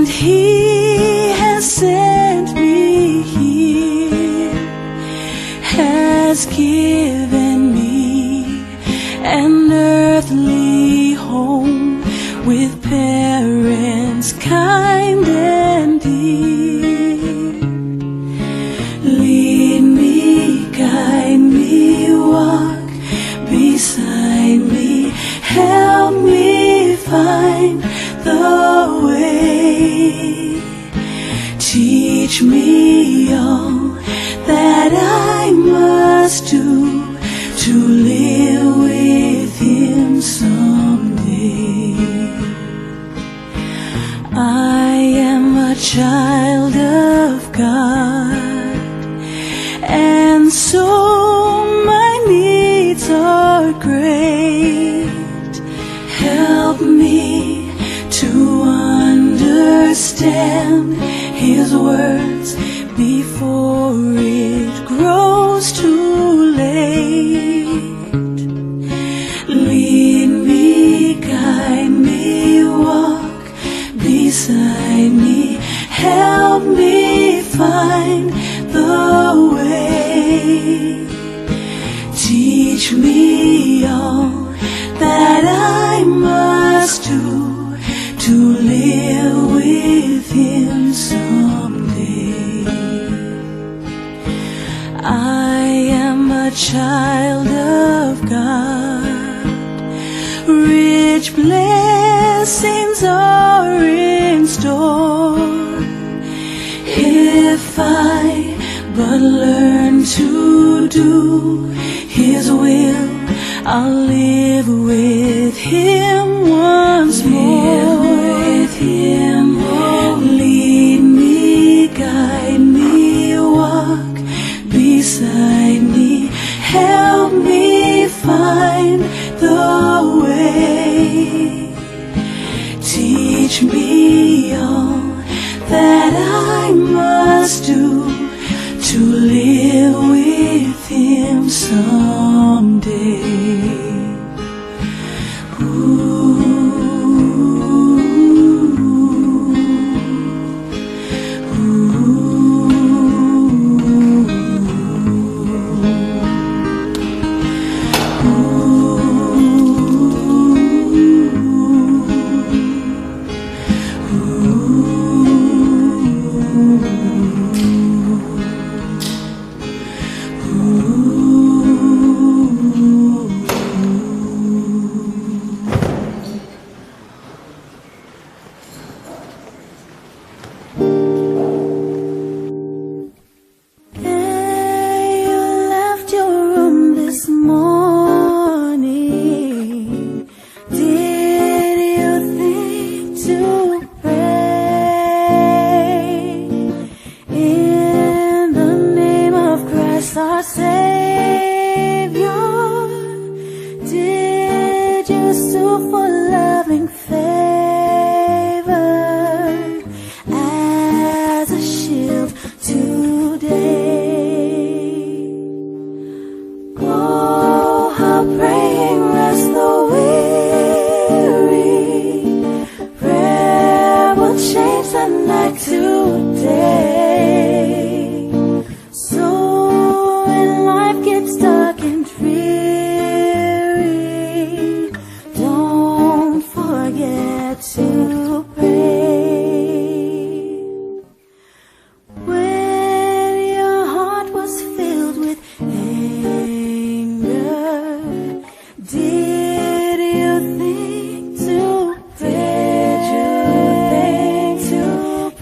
and He has sent me here, has given me an earthly home with parents kind and dear. Lead me, guide me, walk beside me, help me find the way. Teach me all that I must do to live with Him someday. I am a child of God, and so my needs are great. Help me to understand His words before it grows too late. Lead me, guide me, walk beside me, help me find the way. Teach me all that I must do to live with Him someday. I am a child of God. Rich blessings are in store if I but learn to do His will. I'll live with Him once more. With Him, oh, lead me, guide me, walk beside me, help me find the way. Teach me all that I must do to live with Him someday.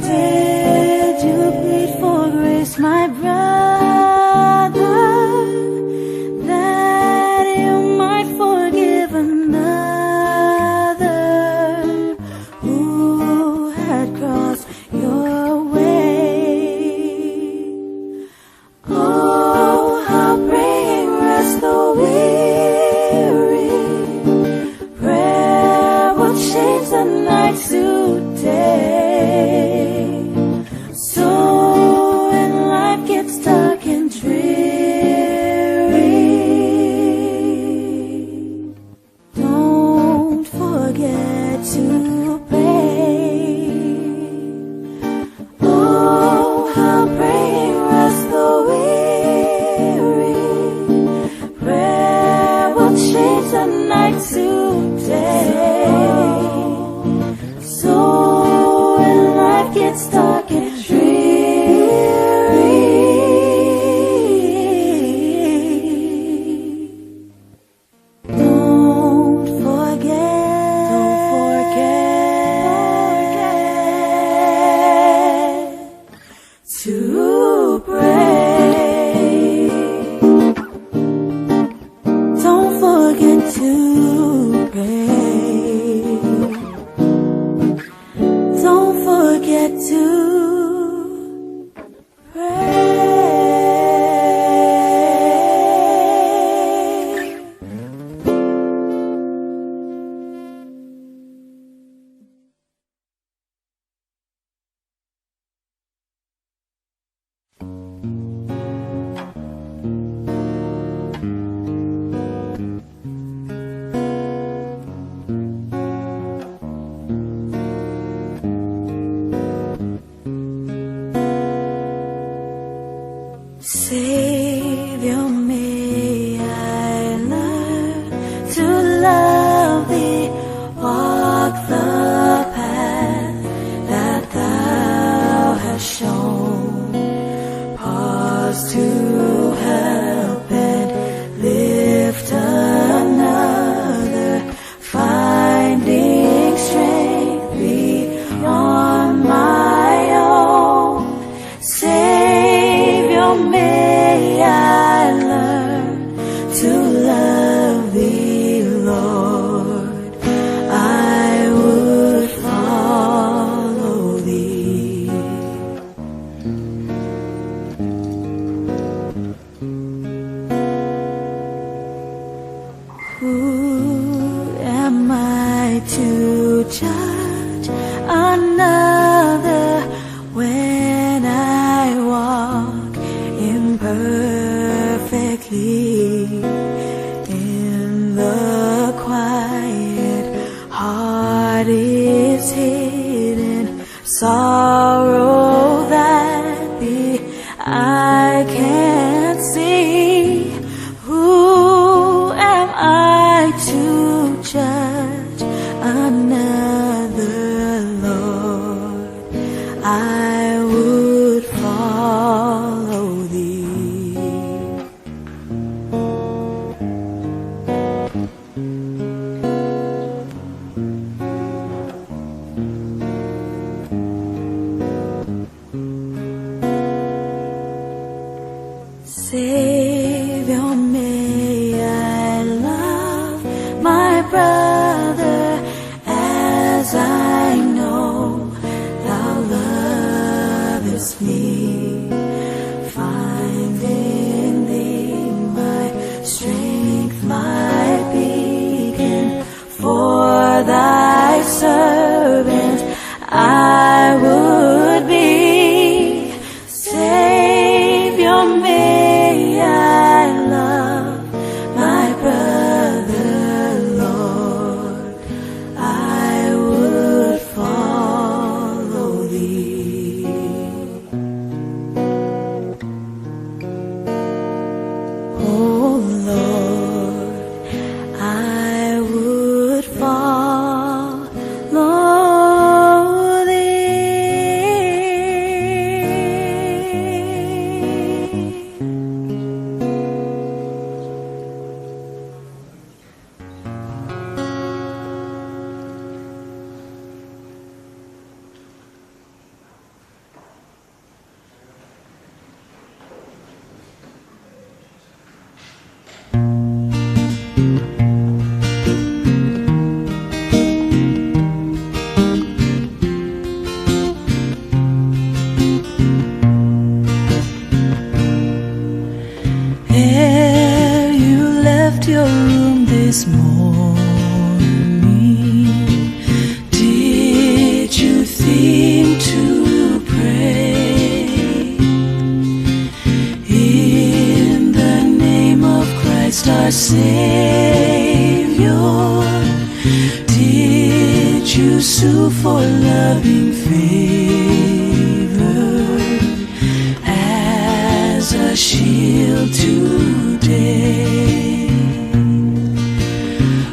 Did you it gets dark and dreary, don't forget to pray. Don't forget to pray. Don't forget to pray. Savior, may I learn to love Thee, walk the path that Thou hast shown, pause to help and lift another, finding strength beyond my own. Savior, may I learn to love Thee, Lord. I would follow Thee. Who am I to judge another when I walk imperfectly in the quiet heart is hidden sorrow that the eye can't see? Who am I to judge another, Lord? I would follow Thee. Savior, may I love my brother as I know Thou lovest me. Find in Thee my strength, my beacon, for Thy servant I would be. Savior, may I love my brother, Lord. I would follow Thee. Oh Lord, I would follow Thee. Ere you left your room this morning, did you think to pray in the name of Christ our Savior? Did you sue for loving favor as a shield today?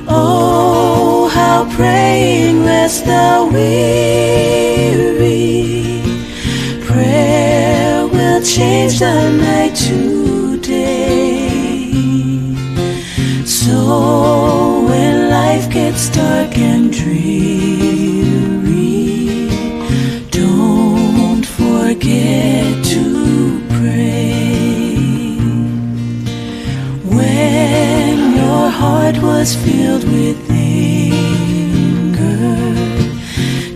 Oh, how praying rest the weary change the night to day. So when life gets dark and dreary, don't forget to pray. When your heart was filled with anger,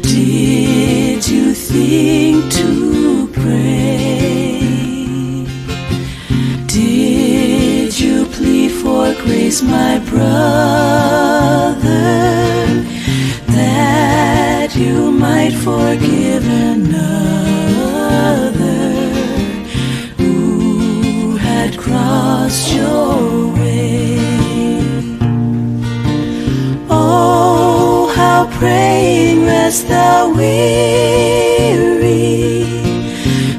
did you think to pray? Did you plead for grace, my brother, that you might forgive another who had crossed your way? Oh, how praying rest thou weary,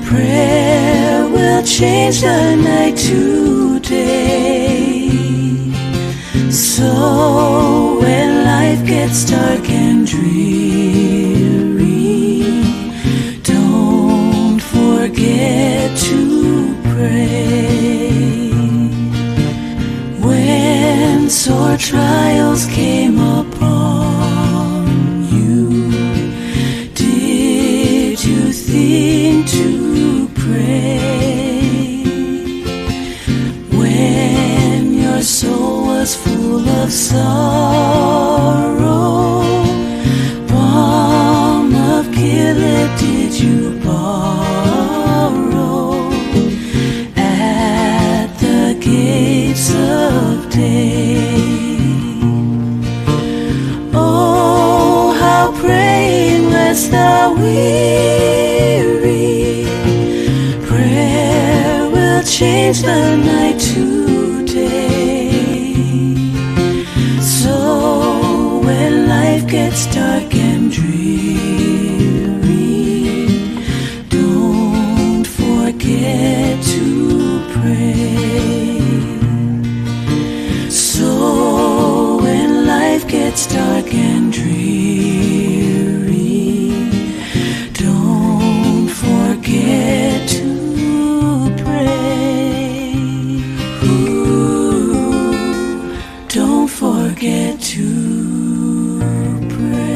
prayer will change the night to day. So when life gets dark and dreary, don't forget to pray. When sore trials came upon you, did you think to pray? When your soul was full of sorrow, balm of Gilead did you borrow at the gates of day? Oh, how praying rest thou weary, prayer will change the night to day. So when life gets dark and dreary, don't forget to pray. So when life gets dark and dreary, don't forget to pray. Ooh, don't forget to pray.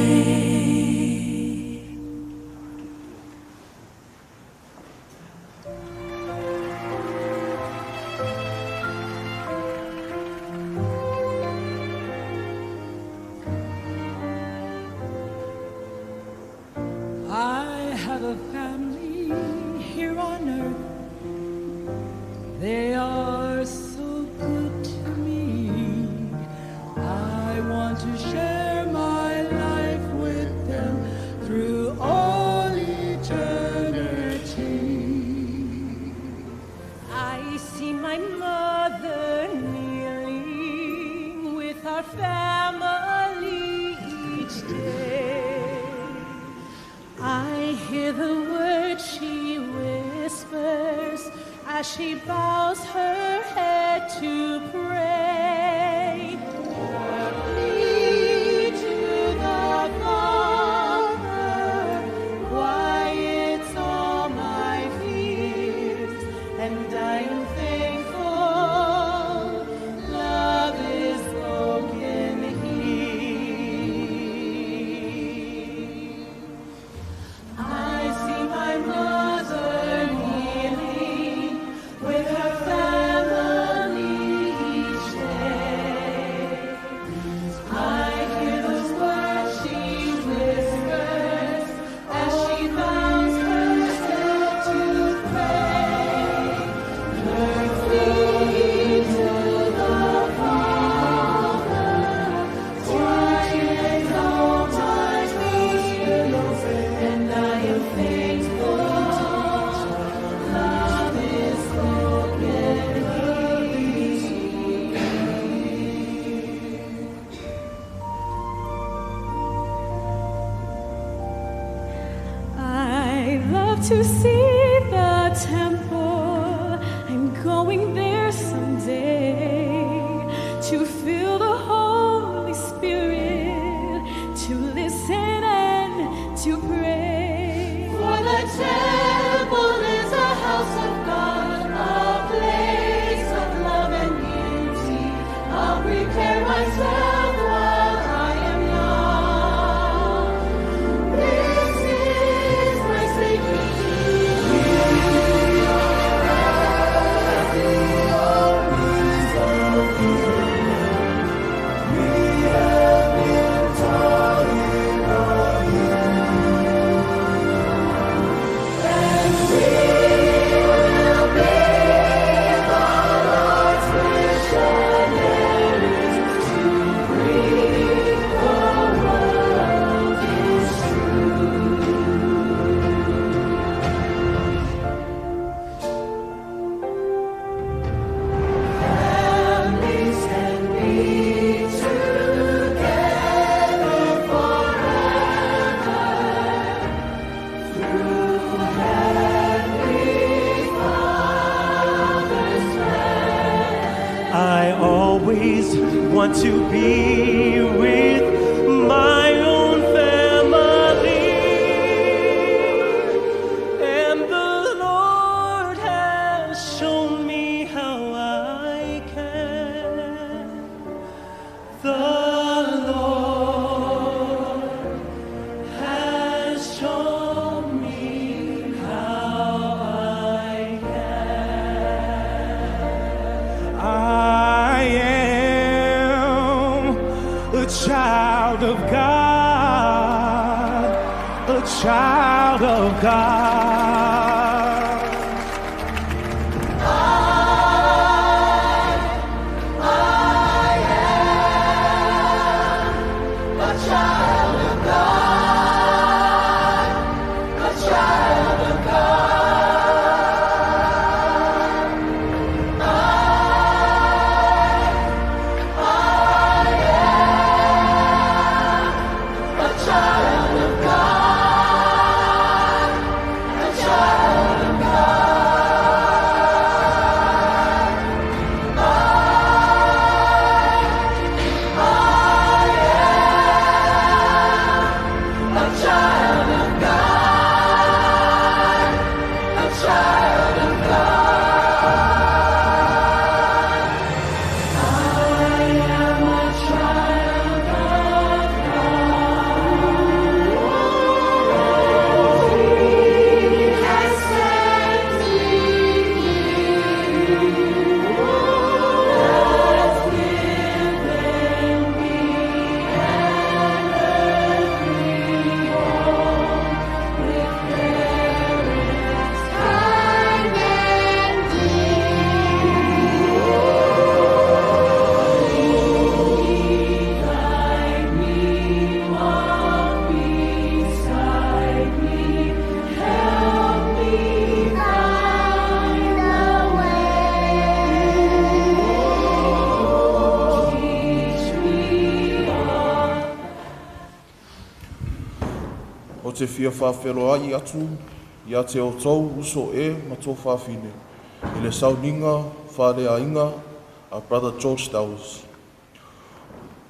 I have a family here on earth. They are so good to me. I want to share my life with them through all eternity. I see my mother kneeling with our family each day. I hear the words she whispers as she bows her head to pray. Lead to the Father, quiets all my fears, and I am thankful love is spoken here. I see my mother kneeling with her family each day. I hear those words she whispers as she bows her head to pray. Mercy to the Father, quiet all my fears, and I am thankful love is spoken here. I love to see the temple. I'm going there someday to feel the Holy Spirit, to listen and to pray. For the temple is a house of God. want to be with my own family. And the Lord has shown me how I can. The Lord has shown me how I can. I am a child of God, a child of God. O te fia whawhero ai atu, ia te o tau uso ma tō whawhine. I le sauninga, whare inga, a Brother George Stowers.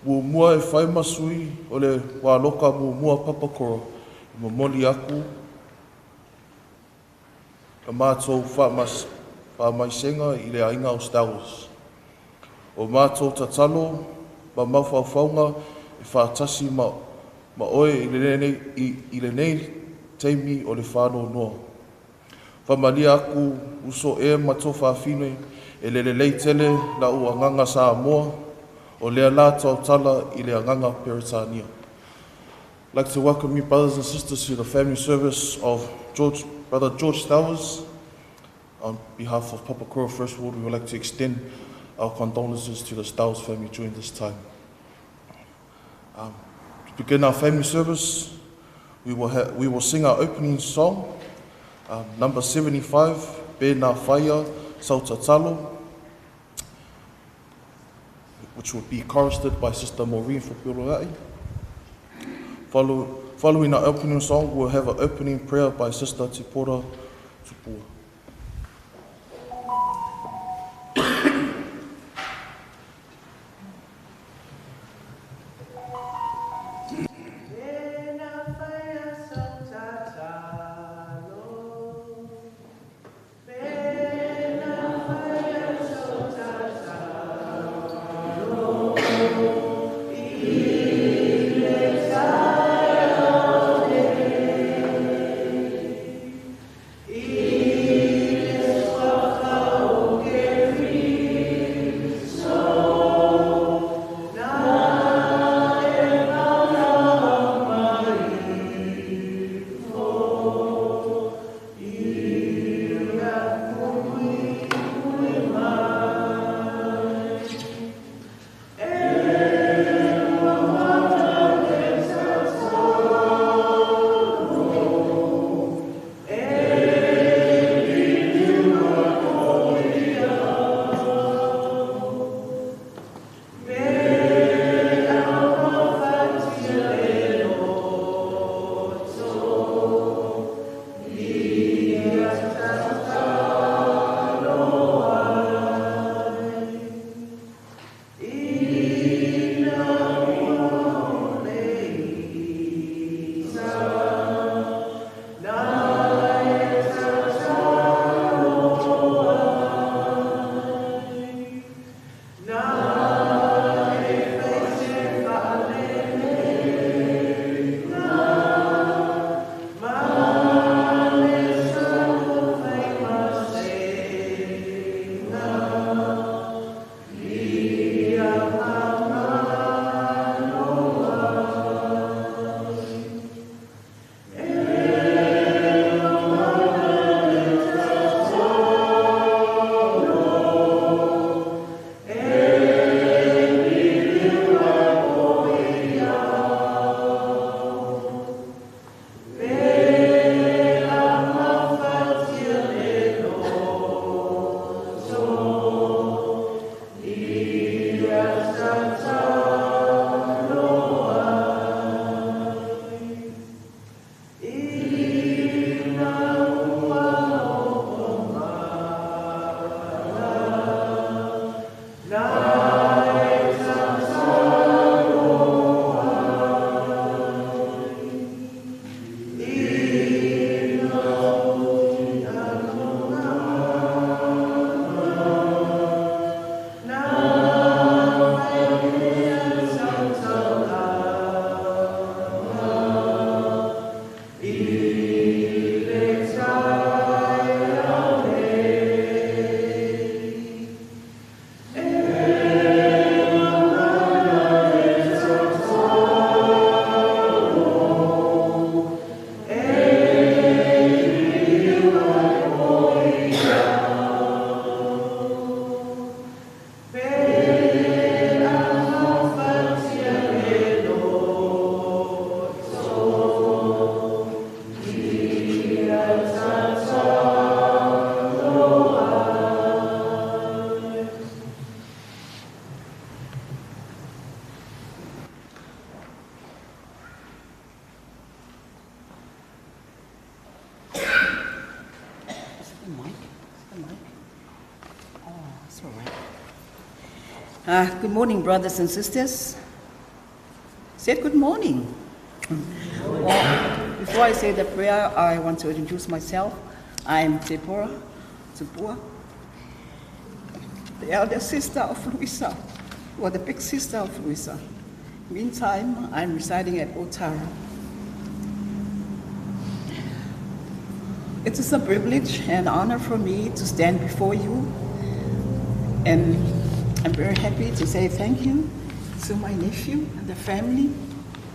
Mua e whai masui o le wāloka mua Papakura, I mamoli aku, a mātou whamaisenga I le ainga o Stowers. O mātou tatalo, ma mawhauwhaunga e whātasi ma oe I le nei teimi o le whānau noa. Whamalia aku uso ma tō whawhine e le lei tele la ua nganga sa moa o lea la tau tala I le nganga Peritania. I'd like to welcome you brothers and sisters to the family service of Brother George Stowers. On behalf of Papakura First Ward, we would like to extend our condolences to the Stowers family during this time. To begin our family service, we will sing our opening song, number 75, Bēnā Whaia Sautatalo, which will be chorused by Sister Maureen for Piroai. Following our opening song, we'll have an opening prayer by Sister Tipora Tupua. E Good morning, brothers and sisters. Say good morning. Well, before I say the prayer, I want to introduce myself. I'm Deborah, the elder sister of Louisa, or the big sister of Louisa. Meantime, I'm residing at Otara. It is a privilege and honor for me to stand before you, and I'm very happy to say thank you to my nephew and the family,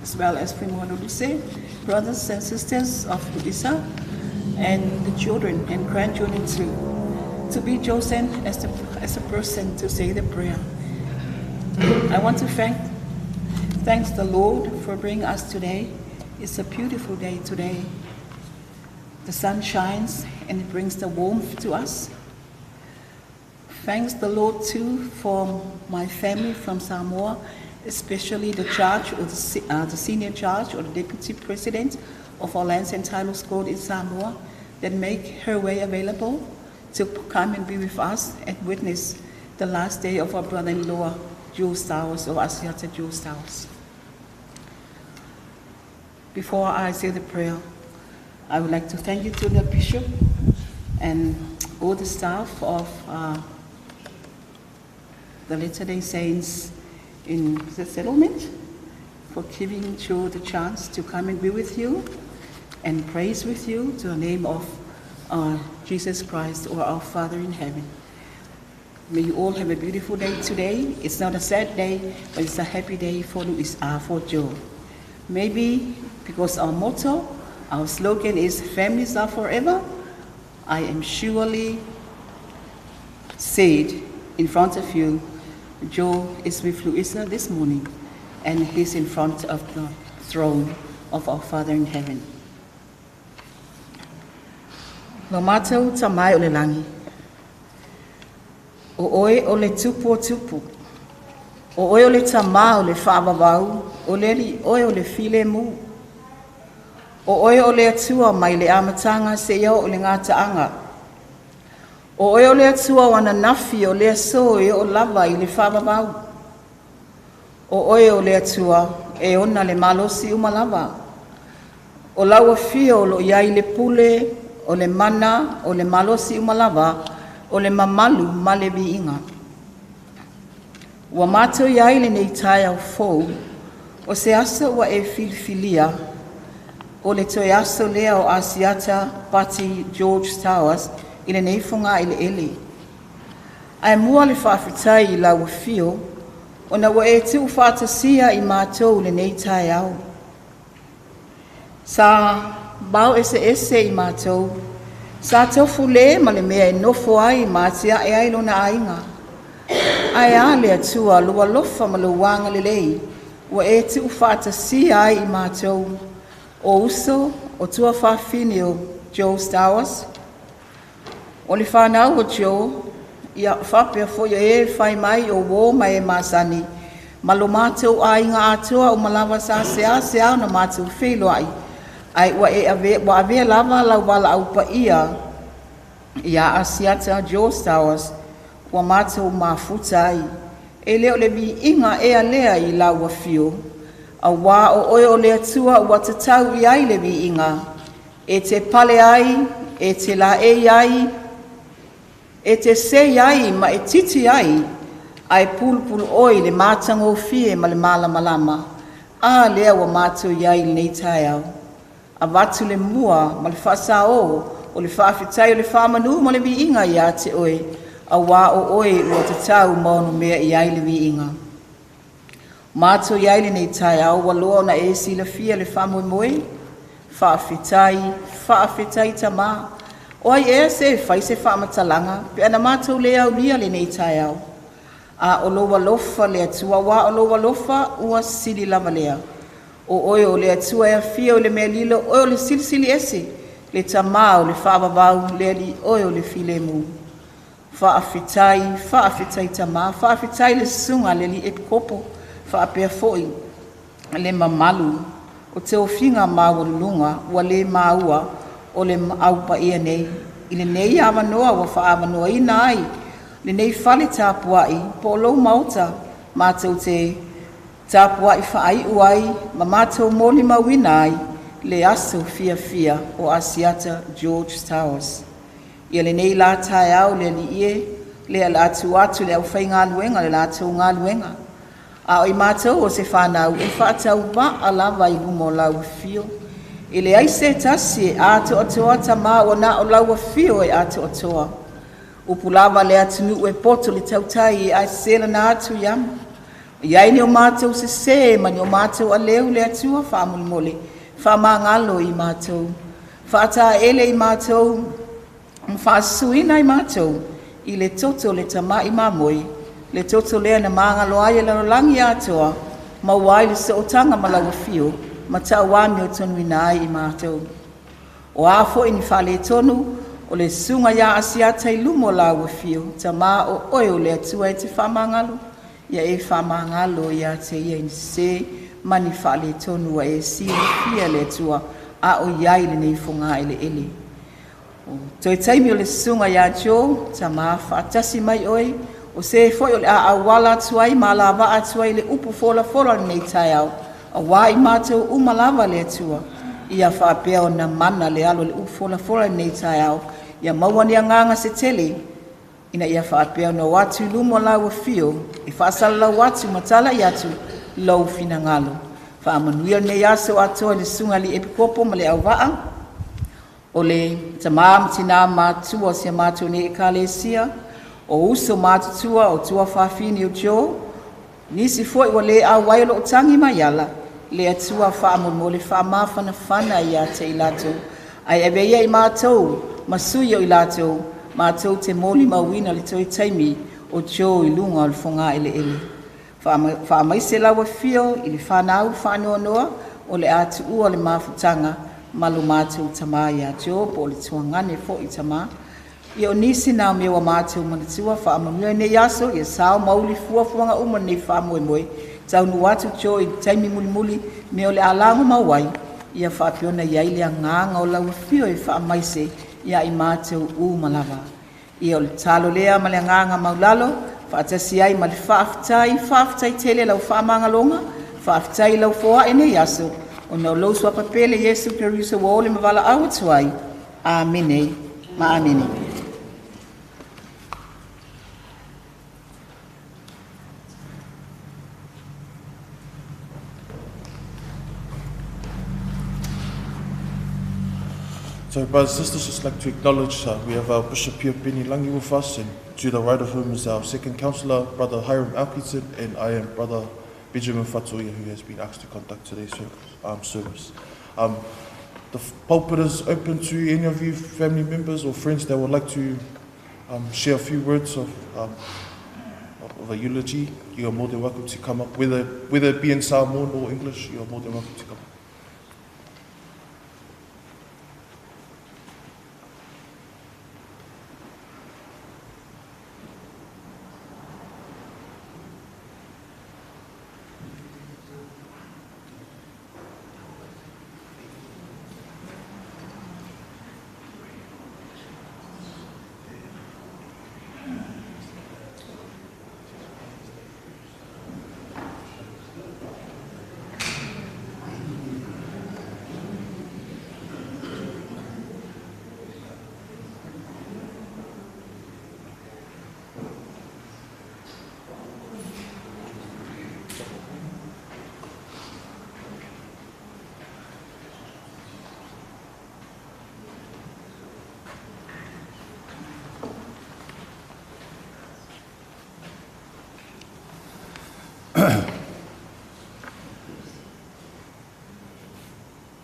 as well as Primoluse, brothers and sisters of Louisa, and the children and grandchildren too, to be chosen as a person to say the prayer. I want to thank the Lord for bringing us today. It's a beautiful day today. The sun shines and it brings the warmth to us. Thanks the Lord too for my family from Samoa, especially the charge or the senior charge or the deputy president of our lands and titles court in Samoa that make her way available to come and be with us and witness the last day of our brother-in-law, Stowers, or Asiata Stowers. Before I say the prayer, I would like to thank you to the bishop and all the staff of the Latter-day Saints in the settlement for giving you the chance to come and be with you and praise with you to the name of Jesus Christ, or our Father in heaven. May you all have a beautiful day today. It's not a sad day, but it's a happy day for Joe. Maybe because our motto, our slogan is families are forever, I am surely said in front of you, Joe is with Louisa this morning, and he's in front of the throne of our Father in heaven. Lomato tamai ole langi. O oe ole tupu. O oe ole tama ole whaavavau. O leri oe ole file mu. O oe ole atua mai le amatanga se iau ole ngā taanga. O oe ole atua wana nafi o le so e o lava i le whaavavau. O oe ole atua e ona le malosi umalava. O laua fia o lo iai le pule, o le mana, o le malosi umalava, o le mamalu ma le viinga. Ua mato iai le nei tai au fou, o se asa ua e filfilia, o le toi aso lea o Asiata Pati George Stowers i le neifunga i le ele. Ai mua le whawhitai i lau fio, o na ua e tiu whātasia i mātou le nei tai au. Sa bau ese i mātou, sa tofu le ma le mea e nofo ai mātia e ai lona ainga. Ai a le atua lua lofa ma lo wanga le lei, ua e tiu whātasia ai i mātou. O uso, o tua whawhine o Joe Stowers. O le whanau o Joe, ia whapea fo ia e whai mai o wō mai e māsani. Ma lo mātou ainga atua o malawa sa sea na mātou whilo ai. Ai wa e ave lava lau wala au pa ia Asiata Joe Stowers wa mātou mafuta ai. E leo le vi inga e a lea i lau fio. A wā o oe o le atua ua te tau i ai le vi inga. E te pale ai, e te la e ai, e te se ai ma e titi ai. Ai pulpul oi le mātango fie ma le malama. A lea wa mātou i ai nei tai au. A watu le mua ma le whasa o le whawhitai o le whamanu ma le vi inga i a te oe. A wā o oe ua te tau maunu mea i ai le vi inga. Mātou i ai le nei tai au wa loa na e si le fia le whamui moe. Whawhitai ta mā. O ai e se whai se whamatalanga, pe ana mātou le au lia le nei tai au. A o loa lofa le atua wā o loa lofa ua sili lava lea. O oe o le atua e a fia o le mea lilo, oe o le silisili ese, le tamā o le whaavavau, le ali oe o le file mu. Whaafitai tamā, whaafitai le sunga le li e kopo, whaapea foi, le mamalu, o te ofinga mā o lunga, ua le māua, o le aupa ia nei. I le nei awanoa wa whaawanoa i nai, Le nei fale tāpuai, po lo mauta, mātou te tāpuai whaai uai, ma mātou moli mawina ai, le aso fia fia o Asiata George Stowers. Ia le nei la tae au le li ie, le ala atu atu le au whai ngā luenga, le la atu ngā luenga. A oi mātou o se whanau, e whaatau wa a lava i lumo lau fio. I le aise tasi, a ato atoa ta mā o na o lau fio e ato atoa. Upu lava le atunu e poto le tautai e ai sela na atu yam. Iai ni o mātou se se, ma ni o mātou a leu le atua whaamuli mole. Wha ngalo i mātou. Whaata ele i mātou. Mwhaasuina i mātou. I le toto le tama i mamoi. Le toto lea na māngalo ai e larolangi atoa. Ma wai le se otanga malawa fio. Ma tauami o tonu ina ai i mātou. O afo i ni whale tonu. O le sunga ia Asiata i lumo lawa fio. Tama o oe o le atua e te whamangalo. Ia e whamangalo ia te ia i se. Mani whale tonu a e si fia le atua. A o iai le nei fonga ele ele. Toi taimi o le sunga ia jo. Tama whaatasi mai oe. O se foi o le a awala tuai ma lava atuai le upu fola fola nei tai au. A wai mātou umalava le atua. Ia whaapea o na mana le alo le upu fola fola nei tai au. Ia mawani a nganga se tele. Ina ia whaapea no watu lumo lau fio. E whaasala lau watu matala i atu lau fina ngalo. Whaamanuia nei aso atoa le sunga li epikopo ma le au waa. O le tamam tina mātua sia mātua ne e kālesia. O uso mātutua o tua whawhini o jo. Nisi foi wa le a wailo o tangi mai ala. Le atua whaamamo le whaamawhana whana i a te ilato. Ai ebe ia i mātou, masuia i lato. Mātou te moli mawina le toi taimi o jo i lunga o le whonga ele ele. Whaamaise lawa fio i le whanau whanoa noa o le atu ua le mawhutanga. Malu mātou tamai a jo po le tuangane fo i tamai. Ia o nisi nā mea wa mātou manatua whaamamua nei aso, ia sao mauli fuafuanga uma nei whaamoe moe. Tau nu watu jo i taimi muli muli, mea o le alango mawai. Ia whaapiona iai le nganga o lau fio e whaamaise, ia i mātou malawa. Ia o le talo lea ma le nganga maulalo, whaatasi ai ma le whaaftai tele lau whaamangalonga, whaaftai lau foa e nei aso, o nau lau sua papele Yesu Keriso wa ole mawala awatuai. Amene, ma amene. So, brothers and sisters, just like to acknowledge we have our Bishop Pia Bini Langi with us, and to the right of whom is our second councillor, Brother Hiram Alkington, and I am Brother Benjamin Fatoia, who has been asked to conduct today's service. The pulpit is open to any of you family members or friends that would like to share a few words of a eulogy. You are more than welcome to come up, whether it be in Samoan or English. You are more than welcome to come up.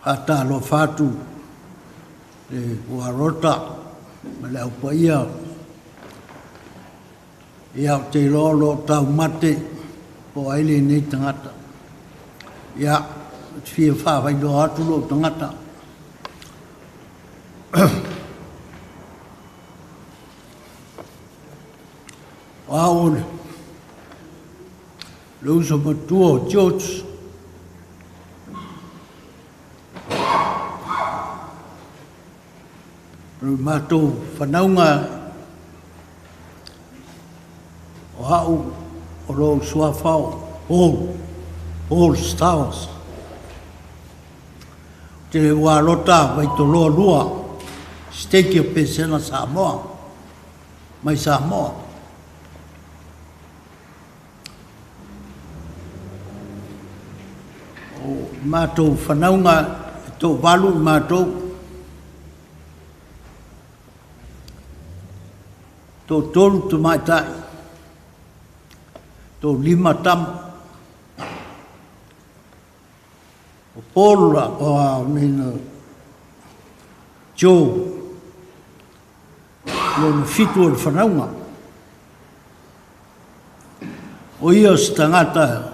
Hata lo fatu le warota ma le upa ia te lo tau mate po aile nei tangata ia fia whawai do atu lo tangata Aole le uso matua George matou whanaunga au o lo sua fao Paul Stowers te le wa lota vai to lo lua steke pesena Samoa mai Samoa o matou whanaunga to valu matou to tolu tu maitai to lima tam o pola o a mina Joe lo fitu o whanaunga o ia o stangata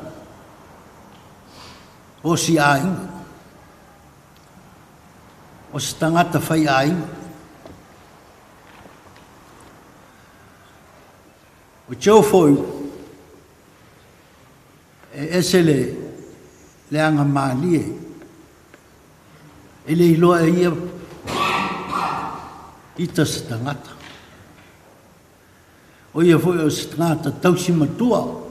o si ainga o stangata whai ainga o Joe foi esele le anga malie ele iloa ia ita stangata o ia foi o stangata tausi matua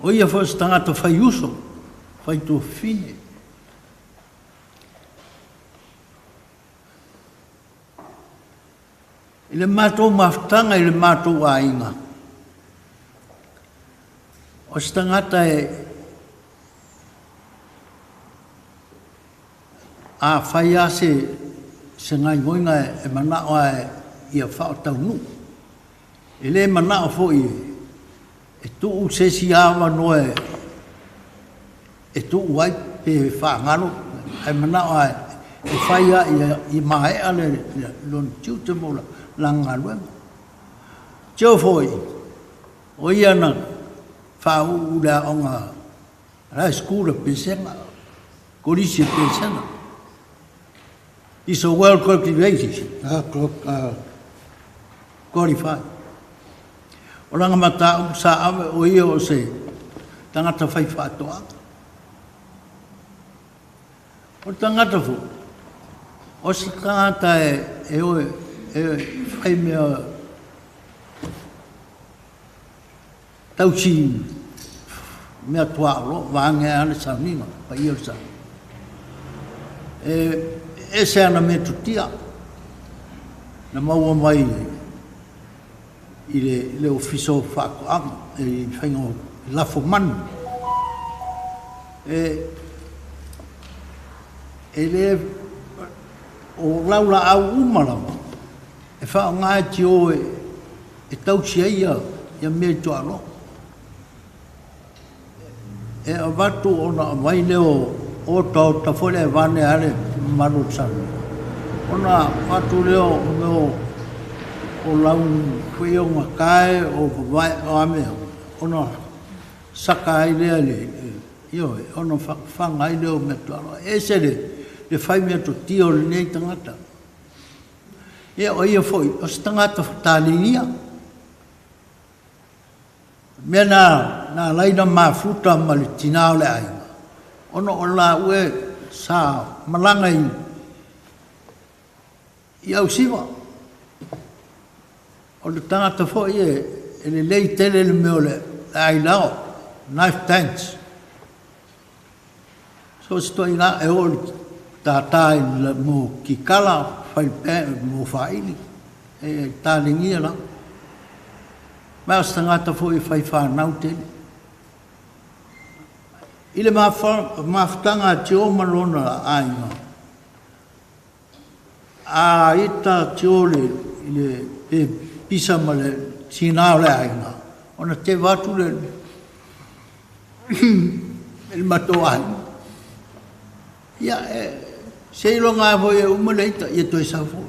o ia foi o stangata whai uso whai tu fine ile matou maftanga ile matou ainga o stangata a whaia se ngai moinga e manao ia whao taunu. E le manao fo e tuu se si awa no e tuu wai pe whaangano e manao e whaia i mahe ale lon tiu te mola langa luenga. Tio foi o ia na whau ula onga rai skula pesenga korisi pesenga. Is so well cultivated, qualified. O langa mata sa ave o ia o se tangata whai whatoa. O tangata fu. O se tangata e whai mea tausi mea tua alo, waange ane sa nima, pa ia sa. E se ana me tutia na maua mai i le ofiso whakoanga e whaingo lafo manu e le o laula au umarama e whao ngā ti o e tausia ia me tualo e a watu o na mai leo o tau tafole e wane ale manu sanu. Ona watu leo o laun kuio ngakai o vai o ame. Ona saka ai lea io ona whanga ai leo me tuaro. Ese le whai mea to tio le nei tangata. Ia o ia foi, o se tangata whatalingia. Mea na laina mafuta ma le tinao le ainga. Ono o la ue sa malanga i au siwa. O le tangata fo i e le lei tele le meo le ai lao, knife tanks. So sto i nga e o tātai le mo ki kala, whai mo whaili, e tālingia la. Mea o tangata fo i whai whanau tele. Ile mafutanga te o malona ainga. A ita te o le pisa ma le tina le ainga. Ona te watu le il mato ainga. Ia se ilo ngā hoi e umaleita i toi sa fo.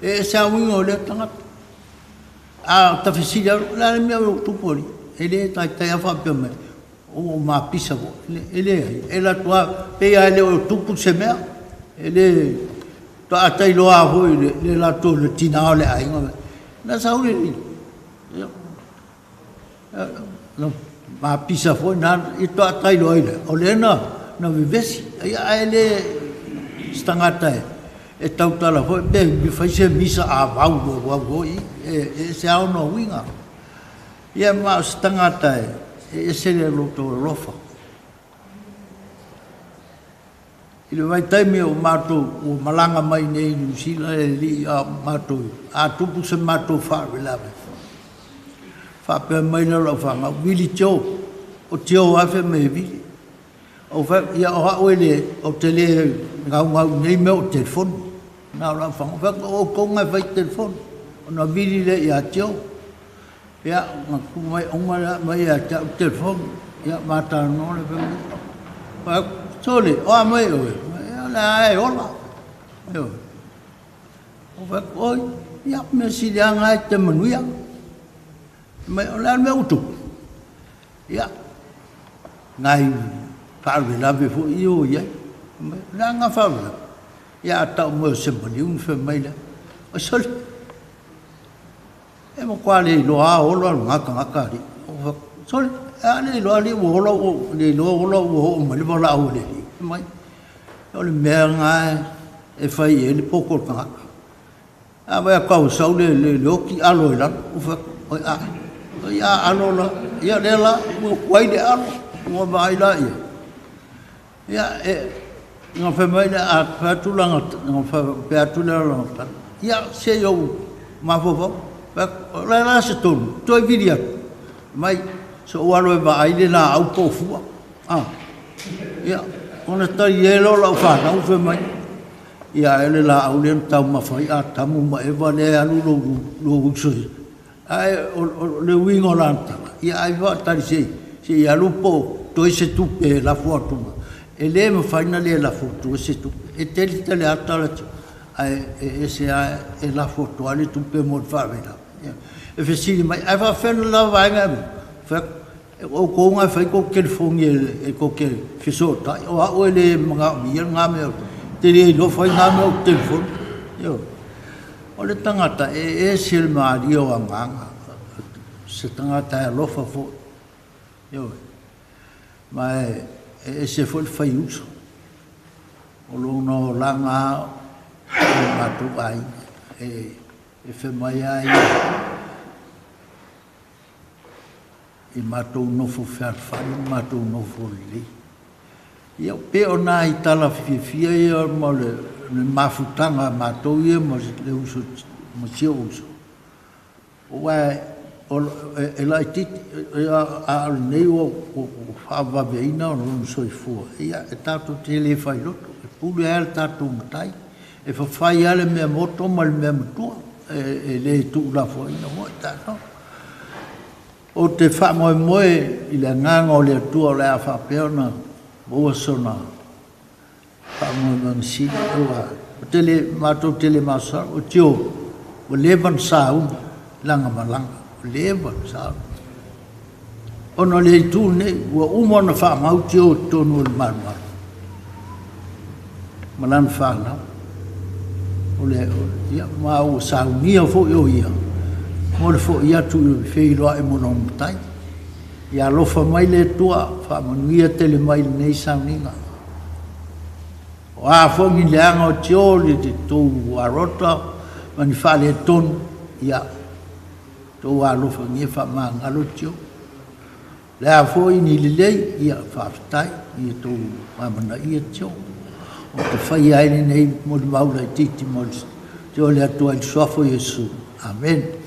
E sa wingo le tangata. A tawhesira la le mea o tupori. E le tai awha pia mai. O ma pisa vo ele ela tua pe ele o tupu se mea ele to atai loa vo le la to le tina le ai na saule no ma pisa vo na i to atai loa ile o le na vivesi ele stangata e tau tala foi be mi fai se misa a vau go e se au no winga ia ma stangata e se le loto lofa ile vai taimi o mato o malanga mai nei New Zealand e li a mato a tupu se mato fa velave fa pe mai lo fa ma wili cho o tio a fe me vi o fa ia o ele o tele ngau nei me o telefon na la fa o ko ngai vai telefon na vili le ia tio ia mai o mai ia telefon ia mata no le fa sole o mai o la e ola yo o va oi ia me si nga te manuia mai ola me utu ia ngai parve la be fo io ia la nga fa ia ta mo se boni un fe mai la o sole e mo quale lo a o lo nga ka ri o sole ale lo ali o lo le lo o mo le vola o le mai o le mea ngai e whai e le poko kanga. A wea kau sau le oki alo i lana. Ufa, oi a alo la, ia le la, ua kwai le alo, ua vai la ia. Ia e, ngā whamai le a whaatulanga, ngā whaatulanga tana. Ia se iau mawhawhau, le la se tonu, toi viri atu. Mai, so ualo e vai le la au pōfua. Ia, ona tai e lo lau whanau whe mai. Ia ele la au lea tau mawhai a tamu ma ewa le alu lo usoi. Ai le wingo lantanga. Ia ai wa tari se i alu po toi se tupe e la fuatuma. E le ma whaina le la fuatu e se tupe. E teli tele atala tu. Ai e se a e la fuatu ale tupe mo whawena. E whesiri mai. Ai wa whena la wainga mi. O ko nga fai ko ke fongi e ko ke fisota o ele mga mi nga me te le no fai nga me o telefon yo o le tangata e sil mari o anga se tangata lo fa fo yo ma e se fo fai uso o lo no langa ma tu ai e fe mai ai e matou nofo whawhai, matou nofo li. Ia pe o nā i tala whiwhia ia ma le mawhutanga matou ia ma le uso, ma sio uso. O e lai titi, a nei o whawaweina o rono soi fua. Ia e tātou te le whai roto, e pulu e tātou matai, e whawhai ale mea moto ma le mea matua, e le tu la fua ina mo e tātou. O te whamoe i le nganga o le atua o le a whapeona ua sona whamoe mansi ua o tele mātou tele māsara o tio o levan sāu langa malanga o levan sāu ono le tu ne ua umona whamau tio tonu o le manuara malana whanau o le ia mau sāu nia fo i o ia mo le fo ia tu fei loa e mono mutai. Ia lofa mai le tua, wha manuia tele mai nei sauninga. O a fongi le anga o tio le te tōu a rota, mani wha le tonu, ia tōu a lofa ngia wha maa ngalo tio. Le a fo ini le lei, ia wha fitai, ia tōu mamana ia tio. O te whai aile nei mo le maula i titi mo le tio le atua il suafo Jesu. Amen.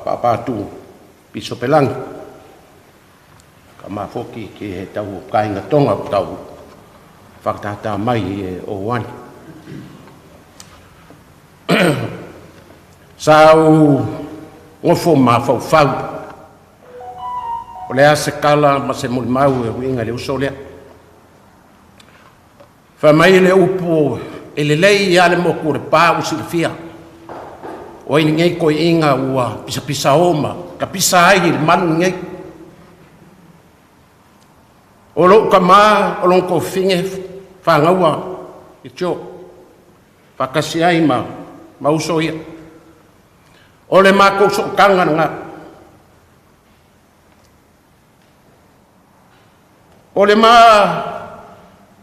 Papatu piso pelang ka mafoki ki he tau kainga tonga tau whakatata mai o wani sau ngofo mafau o lea se kala ma se mulimau e uiga le uso lea faamai le upu e lelei ia le moku o le pā usilifia o ai ligei koiʻiga ua pisapisa oma ka pisa ai i le manu ligei o lo'u kamā o lon kofige fagaua i tio faakasi ai ma uso ia o le makou soʻokaga na o le ma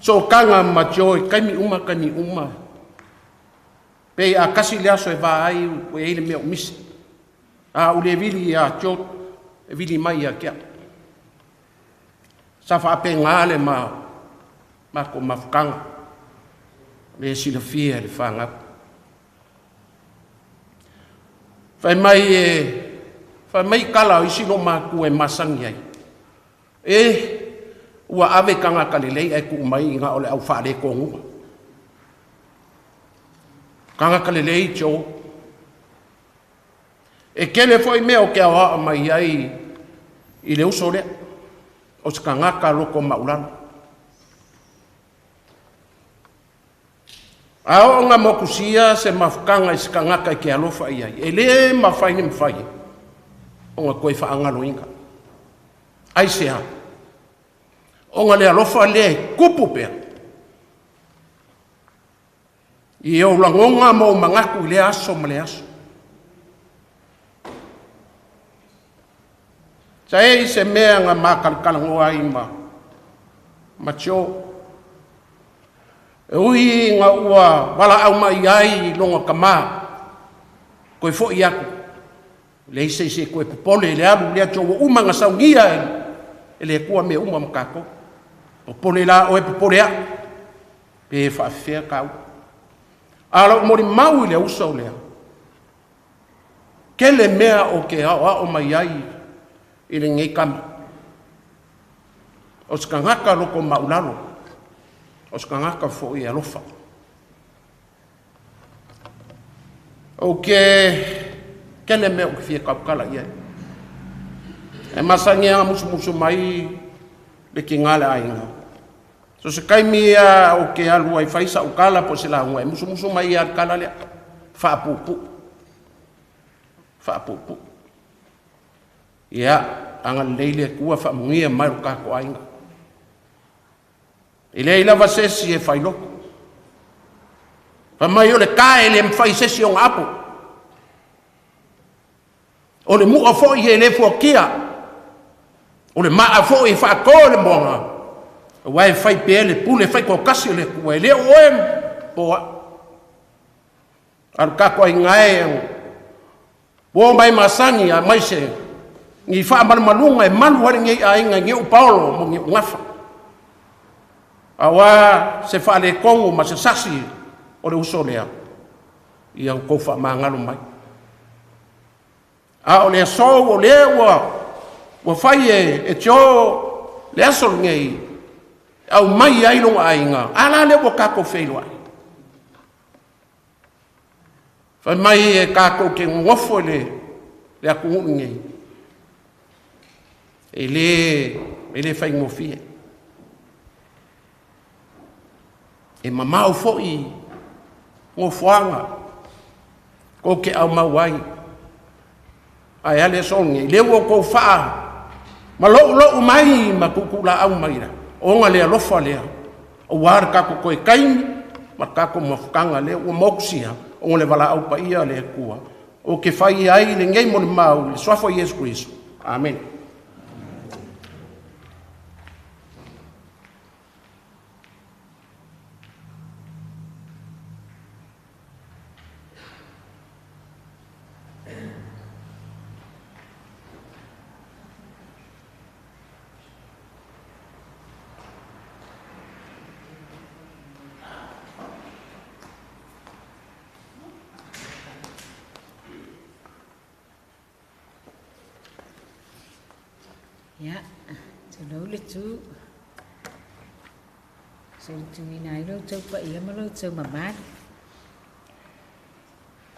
soʻokaga ma tio i kaimi uma pei a kasi le aso e vaai ua ai le mea o misi a ule vili a tio e vili mai a kea sa faapega le ko mafukaga le silafia e le fagau faimai kala o isi lo maku e masagi ai ua ave kagaka lelei ai ku'u mai iga o le au fa'alekoguga kagaka lelei tio e kele fo'i mea o ke aoa'a mai ai i le uso lea o se kagaka loko ma'ulalo a o'oga mo kusia se mafukaga i se kagaka i ke alofa i ai e lē mafai ni mafai oga koe fa'agaloiga ai se a oga le alofa lea i kupu pea i o lagoga mo magaku i le aso ma le aso sa e i se mea ga makalakalagoa ai ma tio e ui nga ua wala au mai ai longa kama koe fo'i aku le ise koe popole le alu lea tio uma nga saungia e le kua me uma makako popole la o e popole a pe whaafea kau ala mori mau i le usa o lea ke le mea o ke ao mai ai i le ngei kama o skangaka loko maulalo o se kagaka fo'i alofa o kele mea o ke fia kaukala ia e masagia musumusu mai le kiga le aiga so se kaimi ia o ke alu ai faisa ukala po se lauga e musumusu mai ia le kala lea fa'apupu ia aga lelei le kua fa'amugia mai lo kakoaiga i le lava sesi e failoko famai o le kae le mafai sesi o gapo o le mu'a fo'i e le fuakia o le ma'a fo'i e fa'akō le moaga ua e fai pea le pule fai kokasi o le kua e lē oe poa alu kakoaiga e ua mai masagi a mai se gi fa'amalumaluga e malu ai le gei aiga i geu paolo mo geu gafa awa se fa'alekogu ma se sasi o le uso lea ia kou fa'amagalo mai a o le asou o lea ua fai e tio le aso legei au mai ai loga aiga ala le ua kakou feilo ai fai mai e kakou ke gogofo le aku'u legei e lē faigofie e mamau fo'i gofoaga ko ke au mau ai ae ale soge i le ua kou fa'a ma lo'u mai ma kukula'au mai la oga le alofa lea ua le kako koe kaimi ma kako mafukaga lea ua mokusia oga le vala'au paia le kua o ke fai ai legei mo le mau le soafo iesu kristo amen. Ya, tolo le tu. So tu inai lo tu pa ia malo tu mamat.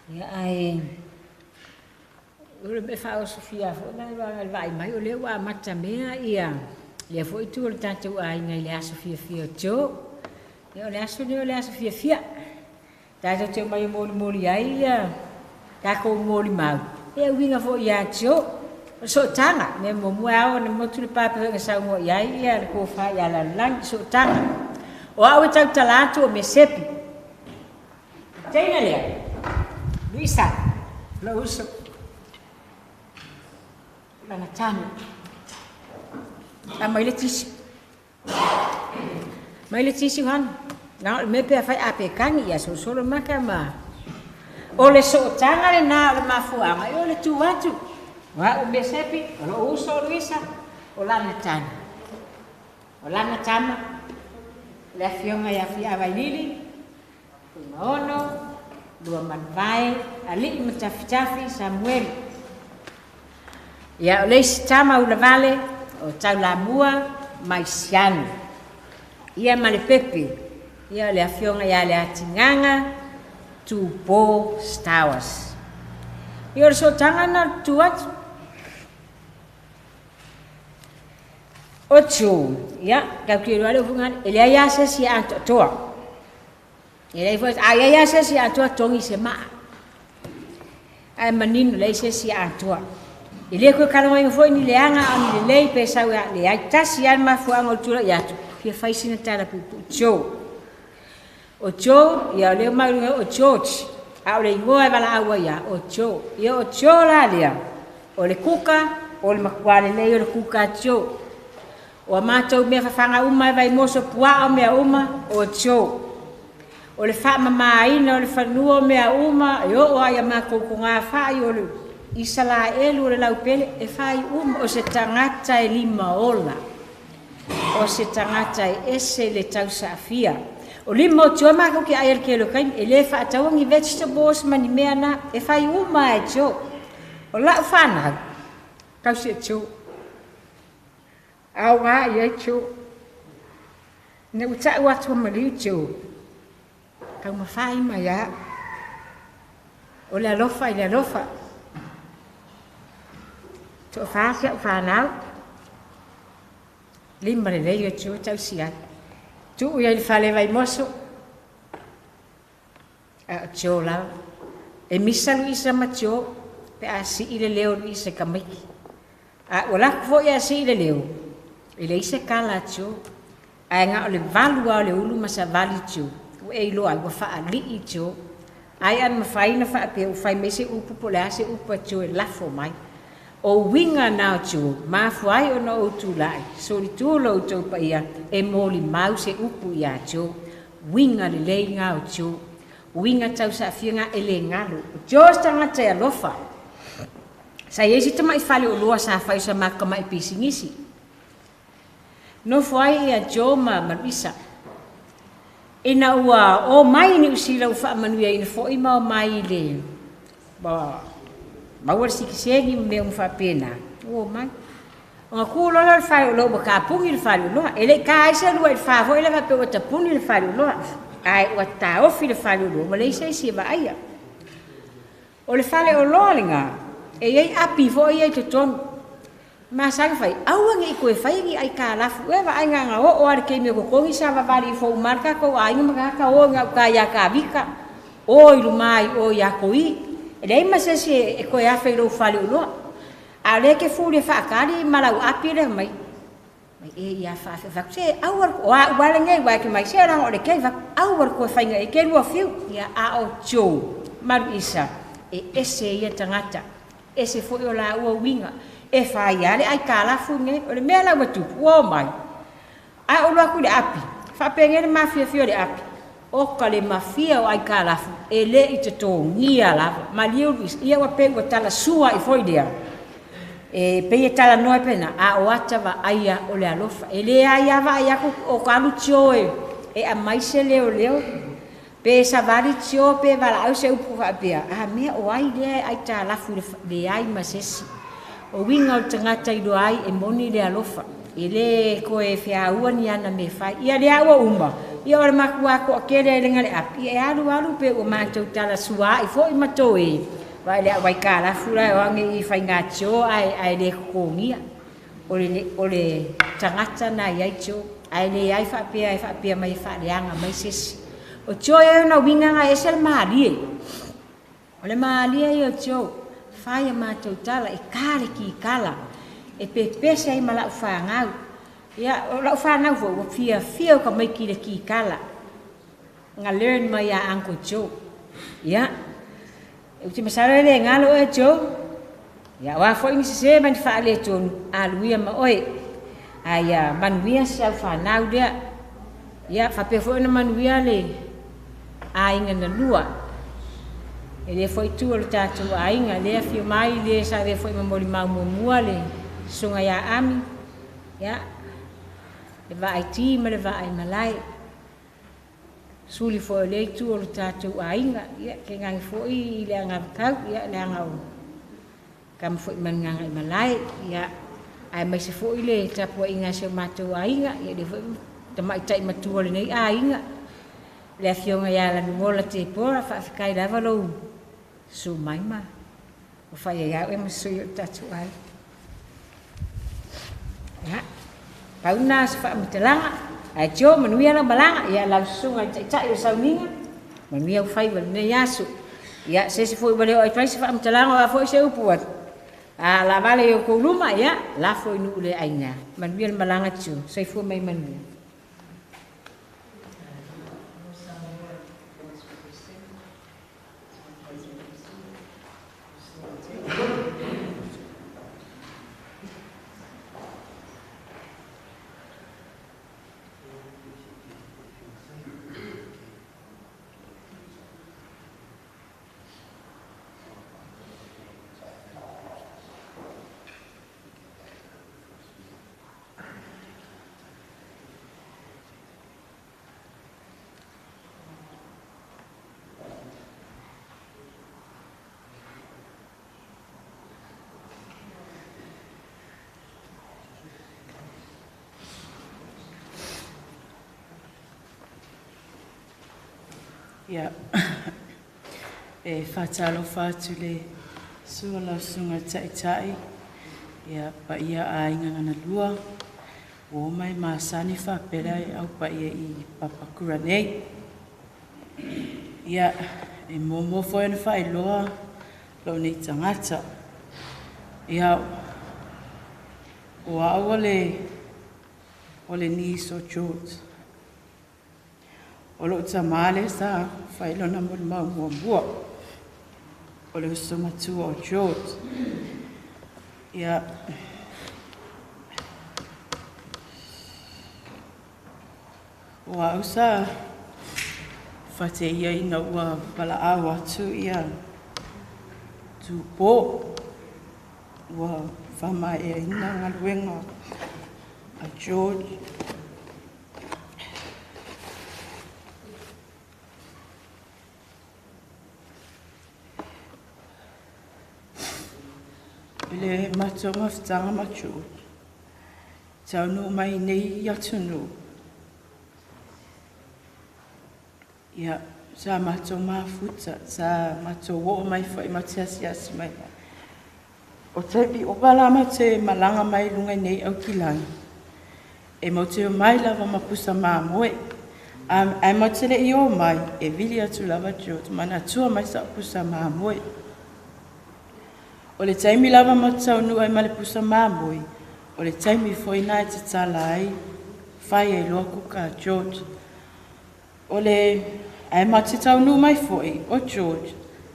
Ya ai Ule me wha o Sofia fo na vai mai o leo wa mata mea ia. Ia fo i tu o le tātou a inga i le aso fia fia o tō. Ia o le aso ni o le aso fia fia. Tātou teo mai o mōli mōli ai ia. Tākou mōli mau. Ia uinga fo i a tō. O so tanga. Me mo mua au na motu le pāpea nga sau mo i ai ia. Le kō wha i ala lang so tanga. O au e tau talatu o me sepi. Teina lea. Luisa. Lo uso. Lana tanu. Mai le tisi. Mai le tisi han. Nga me pe fai ape kangi ia so solo maka ma. O le so tanga le na le mafuanga o le tu watu. Wa o me sepi, o uso Luisa, o lana tanu. O lana tama. Le afionga ia fi availili. Maono, dua manvai, ali matafi Samuel. Ia o leisi tama ula vale, o tau la mua, mai sianu. Ia ma le pepe, ia le afionga ia le atinganga, tu po Stowers. Ia o so tanga na tuat. O tū, ia, kau kiro ale ufungan, ele ia se si anto toa. Ele foi ai ia se si anto tongi se ma. Ai manino le se si anto. Ele ko kala mai foi ni leanga ani le pe sa le ai tasi an ma fu angol tula ya tu. Fia fai sina tala pu cho. O cho ia le mai o church. A le ngoa bala awa ya o cho. Ia o cho la dia. O le kuka, o le makwale le o le kuka cho. O matou me fanga uma vai moso pua o me uma o cho. O le wha mamaina o le whanua mea uma, e o ai a mako ko ngā whai o le isala elu o le laupele, e whai uma o se tangata e lima ola. O se tangata e ese le tausa afia. O lima o tua mako ki aia ke lo kain, e le wha atawangi vegetables mani mea na, e whai uma e cho. O la whanau, kau se cho. Au ngā i e cho. Ne uta ua maliu cho. Kau mawhai mai a. O le alofa i le alofa. Tō whākia o whānau. Lima le lei o tū tau siat. Tū ui ai le whale vai moso. A o tō lau. E misa lu isa ma tō. Pe a si i le leo lu isa kamiki. A o laku fo i a si i le leo. I le isa kala tō. A ngā o le valua o le ulu masa vali tō. E loa wa fa ali i tō. Ai an mawhaina wha pe o whai mese upu po le ase upu a tō e lafo mai. O winga nao tō, mawhai o na o tū lai. So li tō lau tō pa ia e mōli mau se upu i a tō. Winga le lei ngā o tō. Winga tau sa whianga e le ngalo. Tō stanga te alofa. Sa iesi tama i whale o loa sa whai sa maka mai pisingisi. No whai i a tō ma marisa. Ina ua o mai ni usila u wha manuia ina fo ima o mai le. Maua sikisegi me un wha pena. O mai. O ngā kūlola le whai o loa ka pungi le whai o loa. Ele ka aisa lua i wha hoi le wha pe o ta pungi le whai o loa. Ai ua ta ofi le whai o loa. Ma le isa isi e ba aia. O le whale o loa le ngā. E iei api fo iei to tonu. Ma sanga fai, awangi i koe whai ki ai ka lafu. Ewa ai ngā o are kei mea kokongi sa wawari i fau marka ko ai ngā makaka o ngā ka ia ka vika. O ilu mai o ia ko i. E rei masesi e koe awhai rau whali uloa. A le ke fūri e whaakari malau api le mai. Mai e ia whaafi whaku se awar ko. O a uwale ngai wai ke mai se ranga o le kei whaku. Awar ko e whai ngai e ke rua whiu. Ia a o tō. Maru isa. E ese ia tangata. Ese fo o la ua winga. E whai ale ai ka lafu nge, o le mea lau matupu, o mai. Ai o laku le api, whapenge le mafia fio le api. O ka le mafia o ai ka lafu, e le i te tō ngia lafu. Ma liu luis, ia wa pengo tala sua i foidea. E pei e tala noe pena, a o atawa aia o le alofa. E le aia wa aia o ka alu tio e a maise leo leo. Pe sa vari tio pe wala au se upu whapea. A mea o ai le ai ta lafu le ai masesi. O winga o tangata i ai e moni le alofa. I le koe whia ua ni ana me whai. Ia le aua uma. Ia ora maku ako a kere e lenga le api. E alu pe o mātou tala sua i fo i mato e. Vai le vai kala fura o ngi I fai ngā tio ai le kongia. O le tangata na iai tio. Ai le ai whapea mai whareanga mai sesi. O tio e na winga nga esel maalie. O le maalie I o tio. Whai a mātou tala e kāle ki kala. E pepese ai ma lau whangau. Ia, o lau whanau fo, o fia o ka mai ki le ki kala. Nga learn mai a Uncle Joe. Ia. E uti masara le ngalo e Joe. Ia, wa fo ingi se mani whaale tonu. Aluia ma oe. Ai, manuia se au whanau dea. Ia, whapea fo ina manuia le. A inga na lua. E le foi tu o le tātou a inga. Lea fio mai le sa le foi mamori mau mua le. Sunga ia ami. Ia. Le va ai ti ma le va ai malai. Suli fo le tu o le tātou a inga. Ia, ke ngangi fo I le anga kau. Ia, le anga o. Kam fo I man ngangi malai. Ia. Ai mai se fo I le tapu a inga se mātou a inga. Ia, le fo I tamai tai matua le nei a inga. Le fionga ia la nuola te pora. Whaafikai lava lou. Su mai ma. O whai e au e masui o tātou ai. Ia. Pauna se whaamutalanga. Ai tio manuia la malanga. Ia lau sunga tai o sauninga. Manuia u whai wale yasu. Ia se fo I wale o ai pai se whaamutalanga. A fo I se upuat. A la vale o kouluma. Ia la fo I nuu le aina. Manuia la malanga tio. Se fo mai manuia. Ia, e whatalo whātu le sua lau sunga tai. Ia, pa ia a inga ngana lua. O mai maasani whapera e au pa ia I Papakura nei. Ia, e momo fo ena whai loa lau nei tangata. Ia, o au ole ni so George. O lo tamale sa fai lo na mua mua. O le soma tu o George. Ia. O au sa fate ia ina ua pala awa tu ia. Tu po. Ua fama e ina ngaluenga a George. Le matonga whtanga machu. Tau no mai nei yatunu. Ia, sa mato mafuta, sa mato wo mai fai matiasi mai. O tepi o palama te malanga mai lunga nei au kilangi. E mo te mai lava mapusa mamoe. Ai mo te le I o mai, e vili atu lava jot, mana tua mai sa pusa mamoe. O le taimi lava matau nu ai male pusa mamoi. O le taimi foi nai te tala ai. Fai ai loa kuka George. O le ai matitau nu mai foi o George.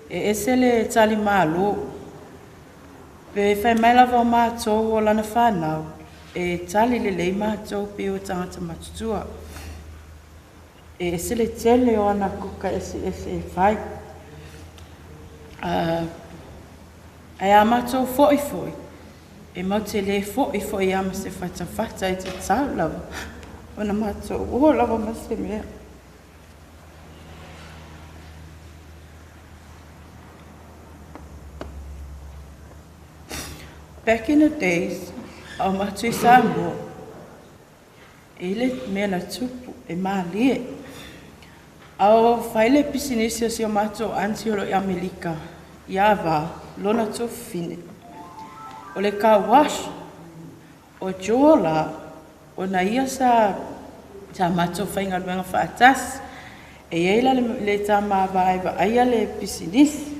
E ese le tali malo. Pe fai mai lava o mātou o lana whanau. E tali le lei mātou pe o tangata matutua. E ese le tele o ana kuka ese e fai. Ai amatou foi. E mau te le foi ama se whata I te tau lava. Ona matou o lava ma se mea. Back in the days, au matou I Samoa. E le mea na tupu e malie. Au whaile pisinisia si o matou anti olo I Amerika. Iava, lona to fine. O le car wash, o jola, o na ia sa mato whainga luenga whaatas, e eila le tama vaiva, aia le pisinis.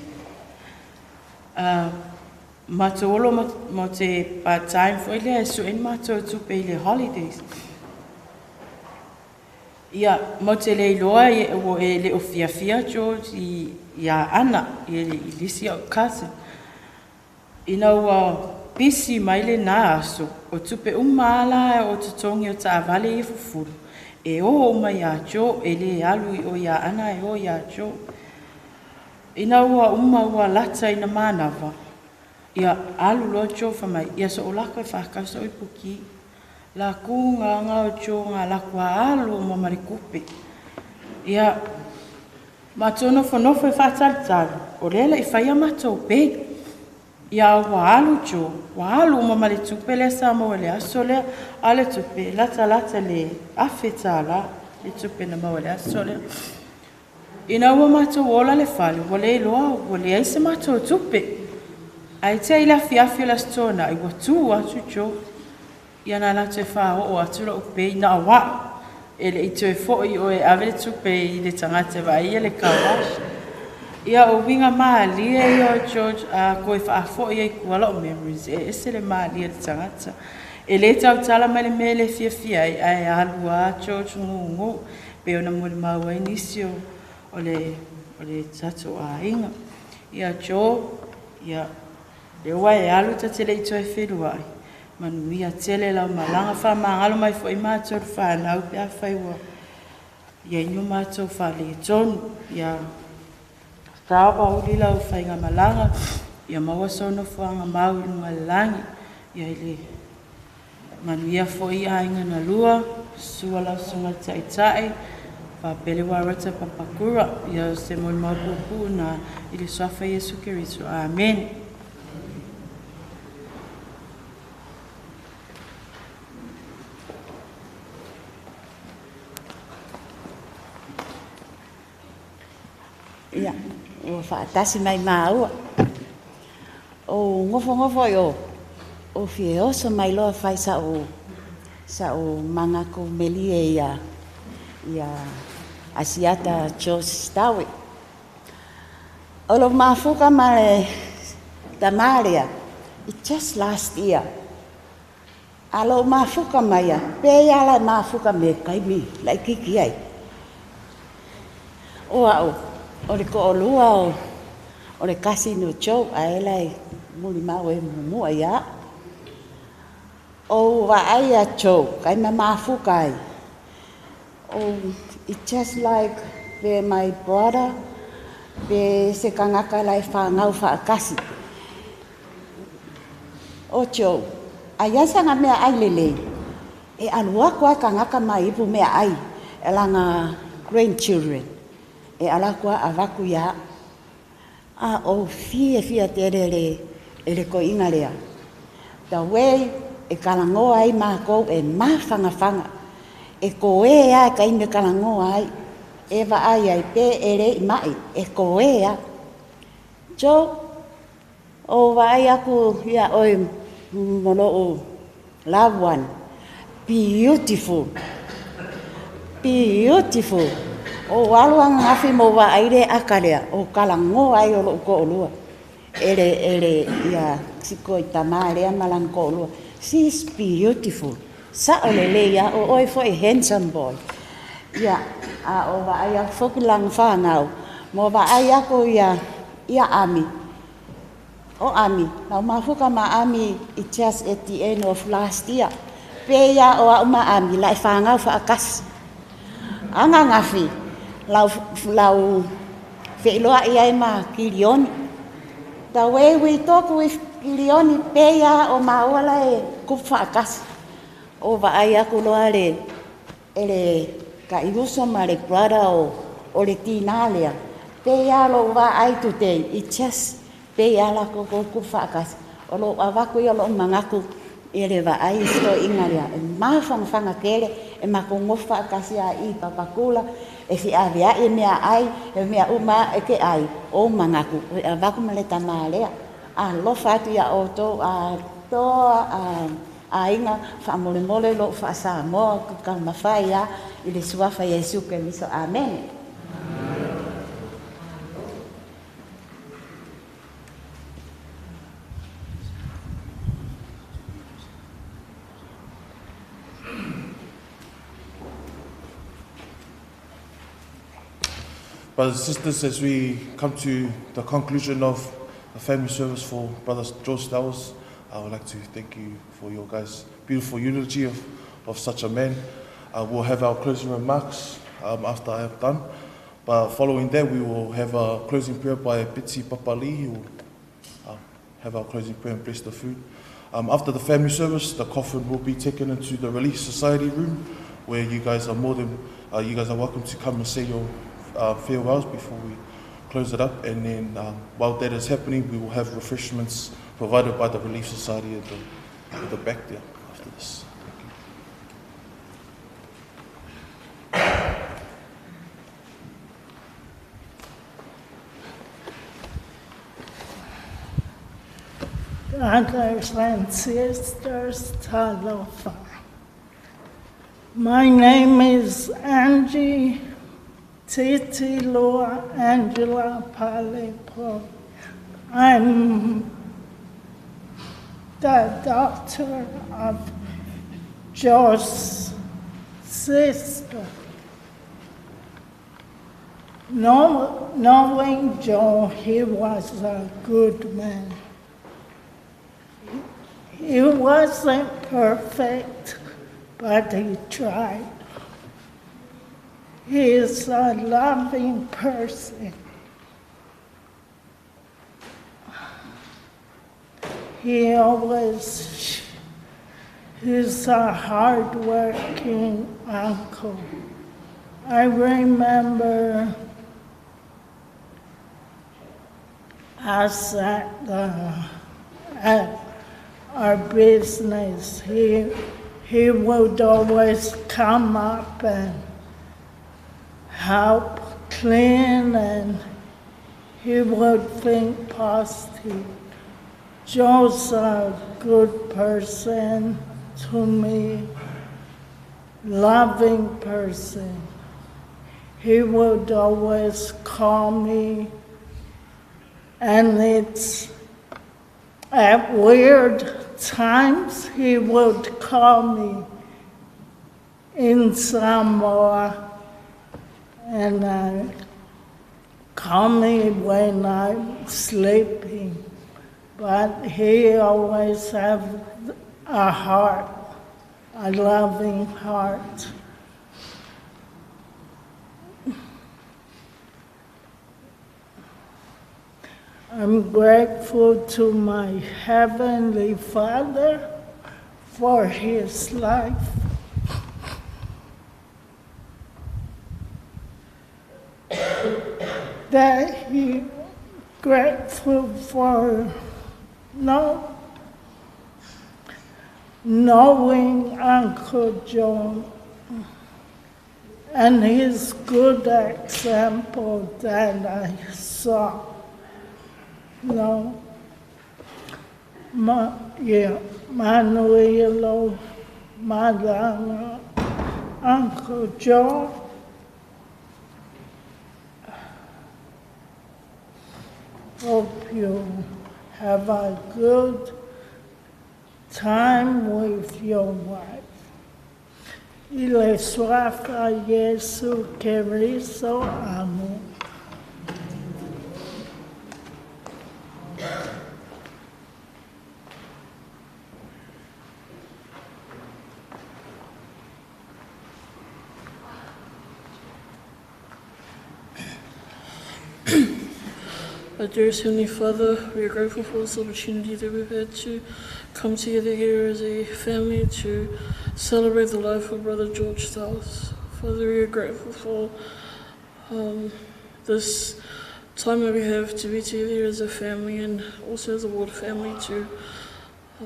Mato olo mo te part-time foi le so en mato tupe le holidays. Ia, mo te le iloa e le ofia George ia ana, i lisi au cousin. Ina ua pisi mai le nā aso, o tupe umala o tutongi o ta avale i fufuru. E o mai a jo, e le alu i o ia ana e o ia jo. Ina ua lata ina manava. Ia alu lo jo whamai, ia so o lako e whakaso i puki. La kunga ngā o jo ngā lakua alu o mamari kupe. Ia matono whanofo e whatalitari, o lela i whaia matou pe. Ia wa alu jo, wa alu o mamari tupe le sa maua le aso lea, ale tupe, lata le awheta la, le tupe na maua le aso lea. Ina ua matou ola le whale, wale iloa, wale aise matou tupe. Ai te ila fiafi la stona, i watu atu jo. Ia na latu e wha o atu la upe, na awa. Ele i tue foi o e avele tupe i le tangate wa ia le kawash. Ia o winga maalia i o George, a koe wha foi i kuala o memories, e ese le maalia le tangata. E le tau tala mai le mele fiafia ai alua George ngungu, pe ona mo le maua inisio o le tatu a inga. Ia jo, ia le wai alu ta tele i toi whenua ai. Manuia tele lau malanga wha maangalo mai fo i mātou whanau pe a whaiwa. Ia inu mātou wha le tonu. Ia tāwa uli lau whainga malanga. Ia maua sono whaanga mau i nunga langi. Ia ile manuia fo i ainga na lua. Sua lau sunga tai. Wha pele warata Papakura. Ia se moi maupupu na ile swafa Yesu Kiristo. Amen. Ia, o whaatasi mai māua. O ngofo yo, o fie oso mai loa whai sa o mangako melie ia Asiata Stowers. O lo mafuka mare Tamaria, it's just last year. Alo mafuka maya, pe ala mafuka me kaimi, lai kiki ai. O le ko olua o le kasi no chou a elai muli mau e mumu ia. O wa ai a chou kai mafu kai. Oh, it's just like my brother be se kangaka lai fa ngau fa kasi. O chou aya sanga me ai lele. E alua ko kangaka mai pu me ai elanga grandchildren. E ala kua avaku ia. A o fia te ele ko inga lea. Ta wei e kalango ai mako e mawhanga. E ko e a ka ime kalango ai. E wa ai pe ere i mai. E ko e a. Jo o wa ai aku ia oi mono o loved one. Beautiful. O waluang hafi mo wa aire akarea o kalango ai o ko olua ele ia siko itamare malang ko olua. She's beautiful. Sa olele ya o oi foi handsome boy. Ya a o wa ai fokilang fa ngau mo wa ai ko ia ami. O ami na mafuka ma ami it just at the end of last year. Pe ya o ma ami lai fa ngau fa akas. Anga ngafi lau wheloa ia ma Kilioni. The way we talk with Kilioni peia o maola e kufa akas. O va ai aku loa ele ka iuso ma le brother o le tinalea. Peia lo va ai today. It just peia la ko kufa akas. O lo avaku ia lo mangaku ele va ai sto ingaria. E mafanga kele e makongofa akas ia i Papakura. e fi avea e mea ai, e mea uma e ke ai, o mangaku, e waku maleta malea, a lofa atu ia o tō, a toa, a inga, wha mole mole lo wha sa moa, ka mawhai a, i le suafa Yesu ke miso, amen. Brothers and sisters, as we come to the conclusion of the family service for Brother George Stowers, I would like to thank you for your guys' beautiful eulogy of such a man. We'll have our closing remarks after I have done. But following that, we will have a closing prayer by Bitsy Papali, who will have our closing prayer and bless the food. After the family service, the coffin will be taken into the Relief Society room, where you guys are welcome to come and say your farewells before we close it up. And then while that is happening, we will have refreshments provided by the Relief Society at the back there after this. Brothers and sisters, talofa. My name is Angie Titi Loa Angela Palepo. I'm the daughter of Joe's sister. Knowing Joe, he was a good man. He wasn't perfect, but he tried. He is a loving person. He's a hard-working uncle. I remember us at our business. He would always come up and help clean, and he would think positive. Joe's a good person to me, loving person. He would always call me, and it's at weird times he would call me in Samoa, and call me when I'm sleeping. But he always had a heart, a loving heart. I'm grateful to my Heavenly Father for his life. That he grateful for knowing Uncle Joe and his good example that I saw. Manuelo, Madonna, Uncle Joe. Hope you have a good time with your wife. Y le suafa Yesu Cristo, amo. Our dearest Heavenly Father, we are grateful for this opportunity that we've had to come together here as a family to celebrate the life of Brother George Stowers. Father, we are grateful for this time that we have to be together as a family and also as a ward family to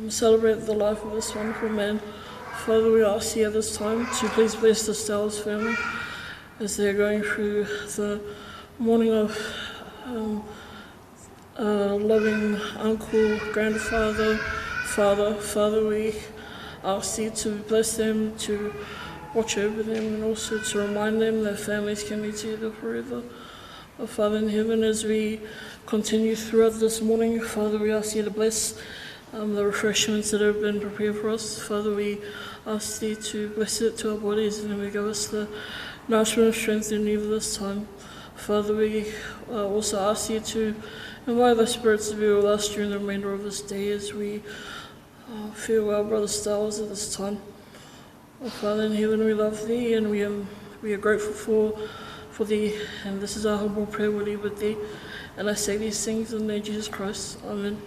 celebrate the life of this wonderful man. Father, we ask you at this time to please bless the Stowers family. as they're going through the mourning of loving uncle, grandfather, father, we ask you to bless them, to watch over them, and also to remind them that families can be together forever. Our Father in heaven, as we continue throughout this morning, Father, we ask you to bless the refreshments that have been prepared for us. Father, we ask you to bless it to our bodies, and we give us the nourishment of strength in need of this time. Father, we also ask you to invite the spirits to be with us during the remainder of this day as we farewell Brother Stowers at this time. Our Father in heaven, we love thee, and we are grateful for thee, and this is our humble prayer. We leave with thee, and I say these things in the name of Jesus Christ. Amen.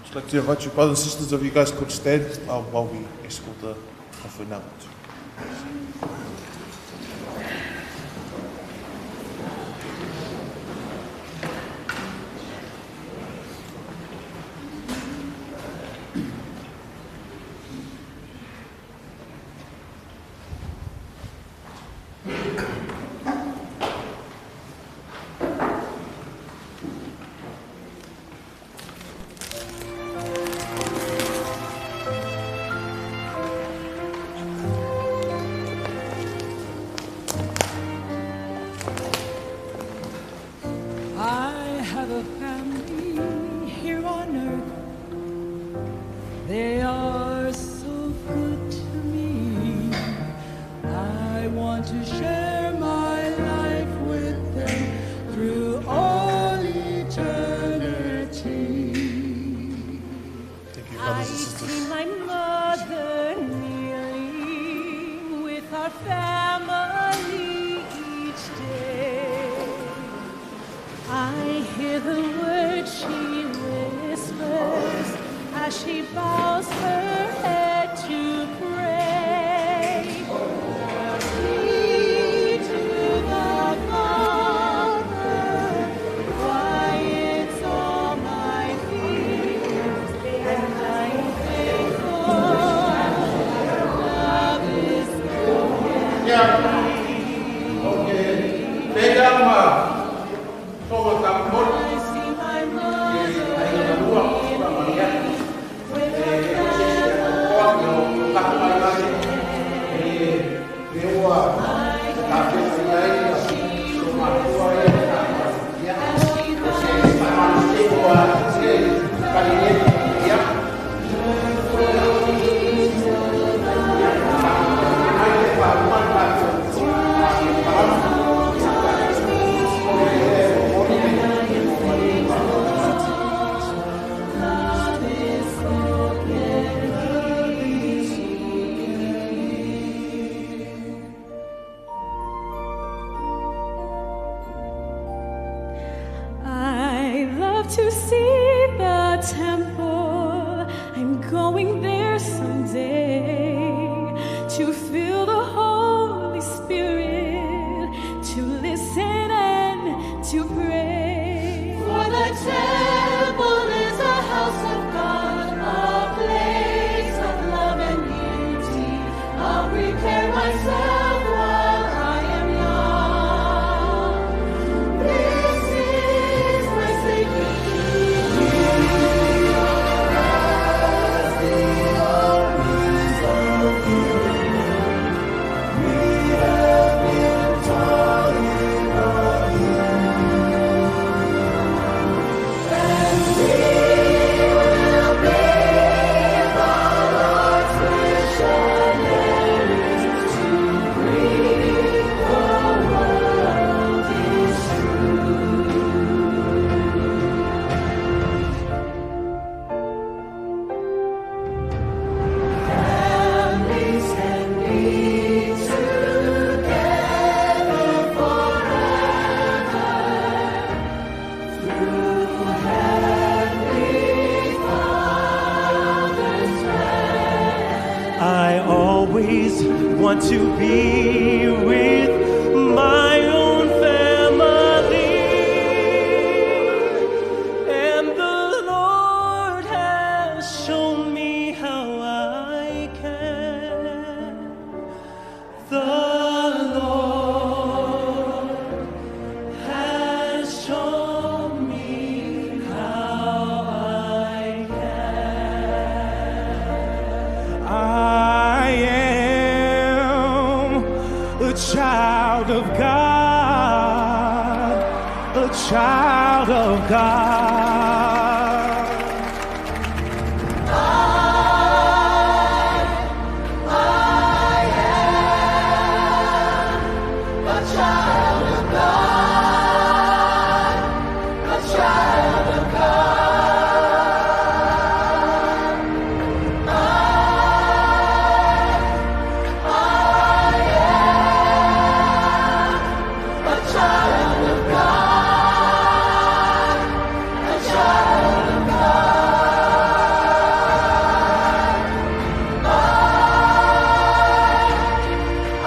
I'd like to invite you, brothers and sisters, if you guys could stand while we escort the coffin out. To see the temple, I'm going there someday to feel the Holy Spirit, to listen and to pray. For the temple is a house of God, a place of love and beauty. I'll prepare myself while I am young. This is my Savior. Want to be with my own family, and the Lord has child of God, a child of God. I am a child of God, a child of God. I am a child of God, a child of God. I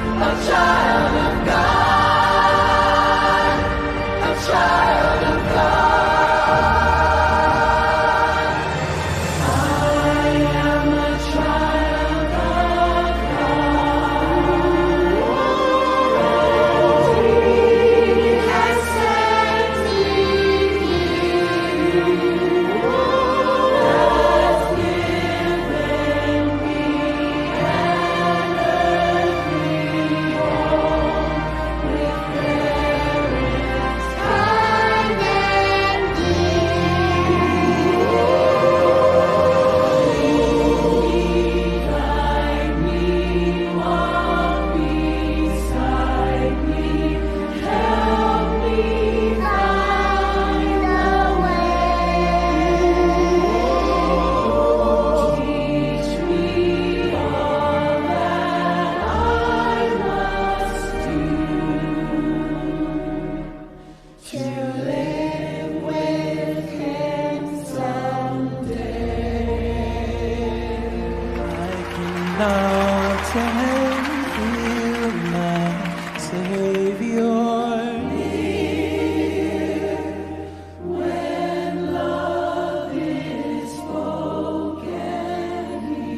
am a child of God, a child of God. I am a child of God. He has set me free, has given me an earthly home with parents kind and dear. Guide me, walk beside me, help me find the way. Teach me all that I must do to live with Him someday. I can now take you, my Savior. When love is spoken here.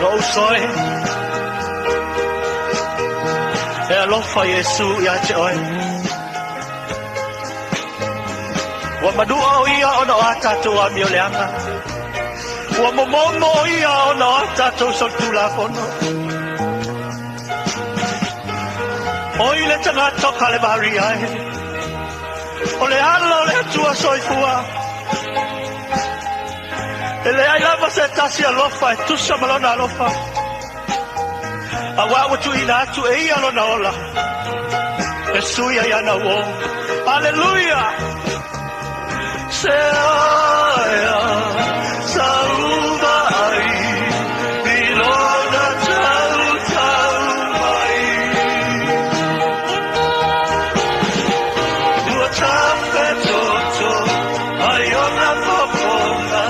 no soy e alofa Yesu ia te oe wa madua o ia ona o atatou a mioleanga wa momono ia ona o atatou soltulafono o ile tangata kale bari ai o le ala o le atua soifua ele ai lava se tasi alofa e tusa malona alofa a wa tu ina tu e ia lona ola e suia ia na wo hallelujah se aia sauva ai bilona tau mai dua tape toto ai ona popona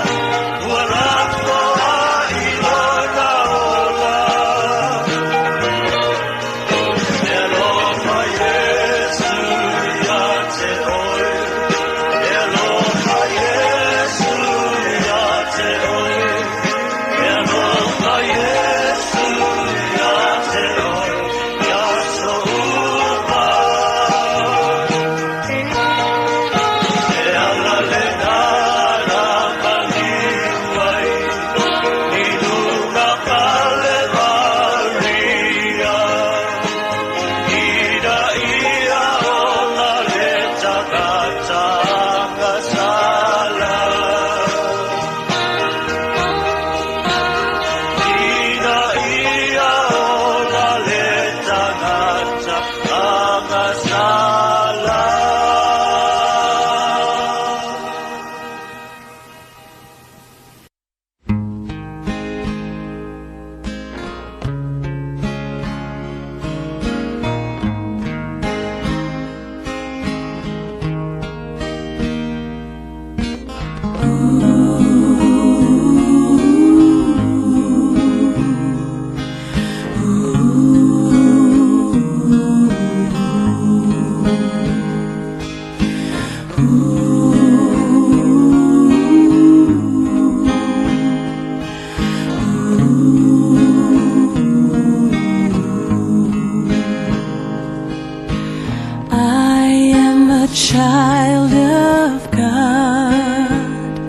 Child of God,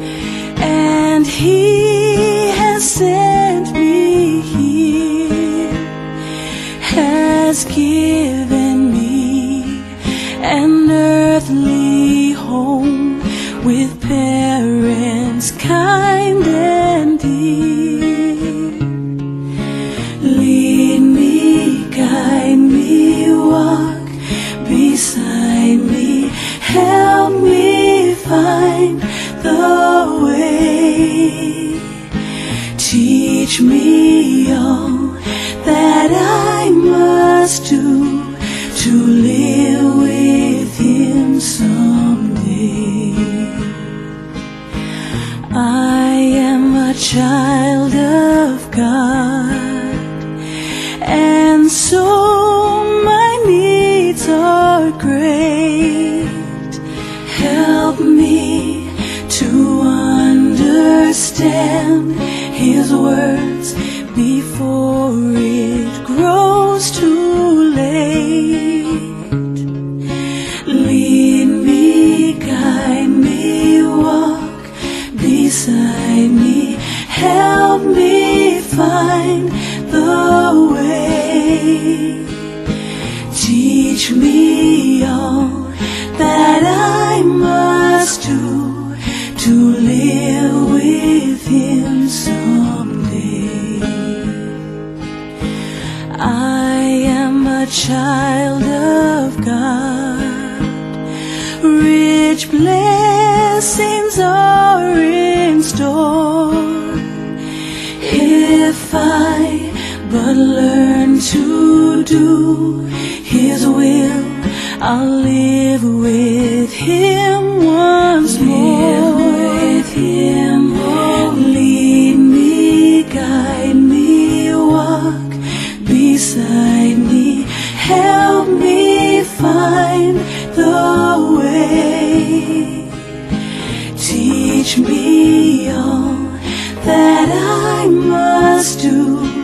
and He has sent me here, has given me an earthly home with parents kind and dear. Lead me, guide me, walk beside me, help me find the way. Teach me all that I must do to live with Him someday. I am a child of God, and so my needs are great. Help me to understand His words before it grows too late. Lead me, guide me, walk beside me, help me find the way. Teach me all that I must do to live with Him someday. I am a child of God. Rich blessings are in store if I but learn to do His will. I'll live with Him once more. With Him, oh, lead me, guide me, walk beside me, help me find the way. Teach me all that I must do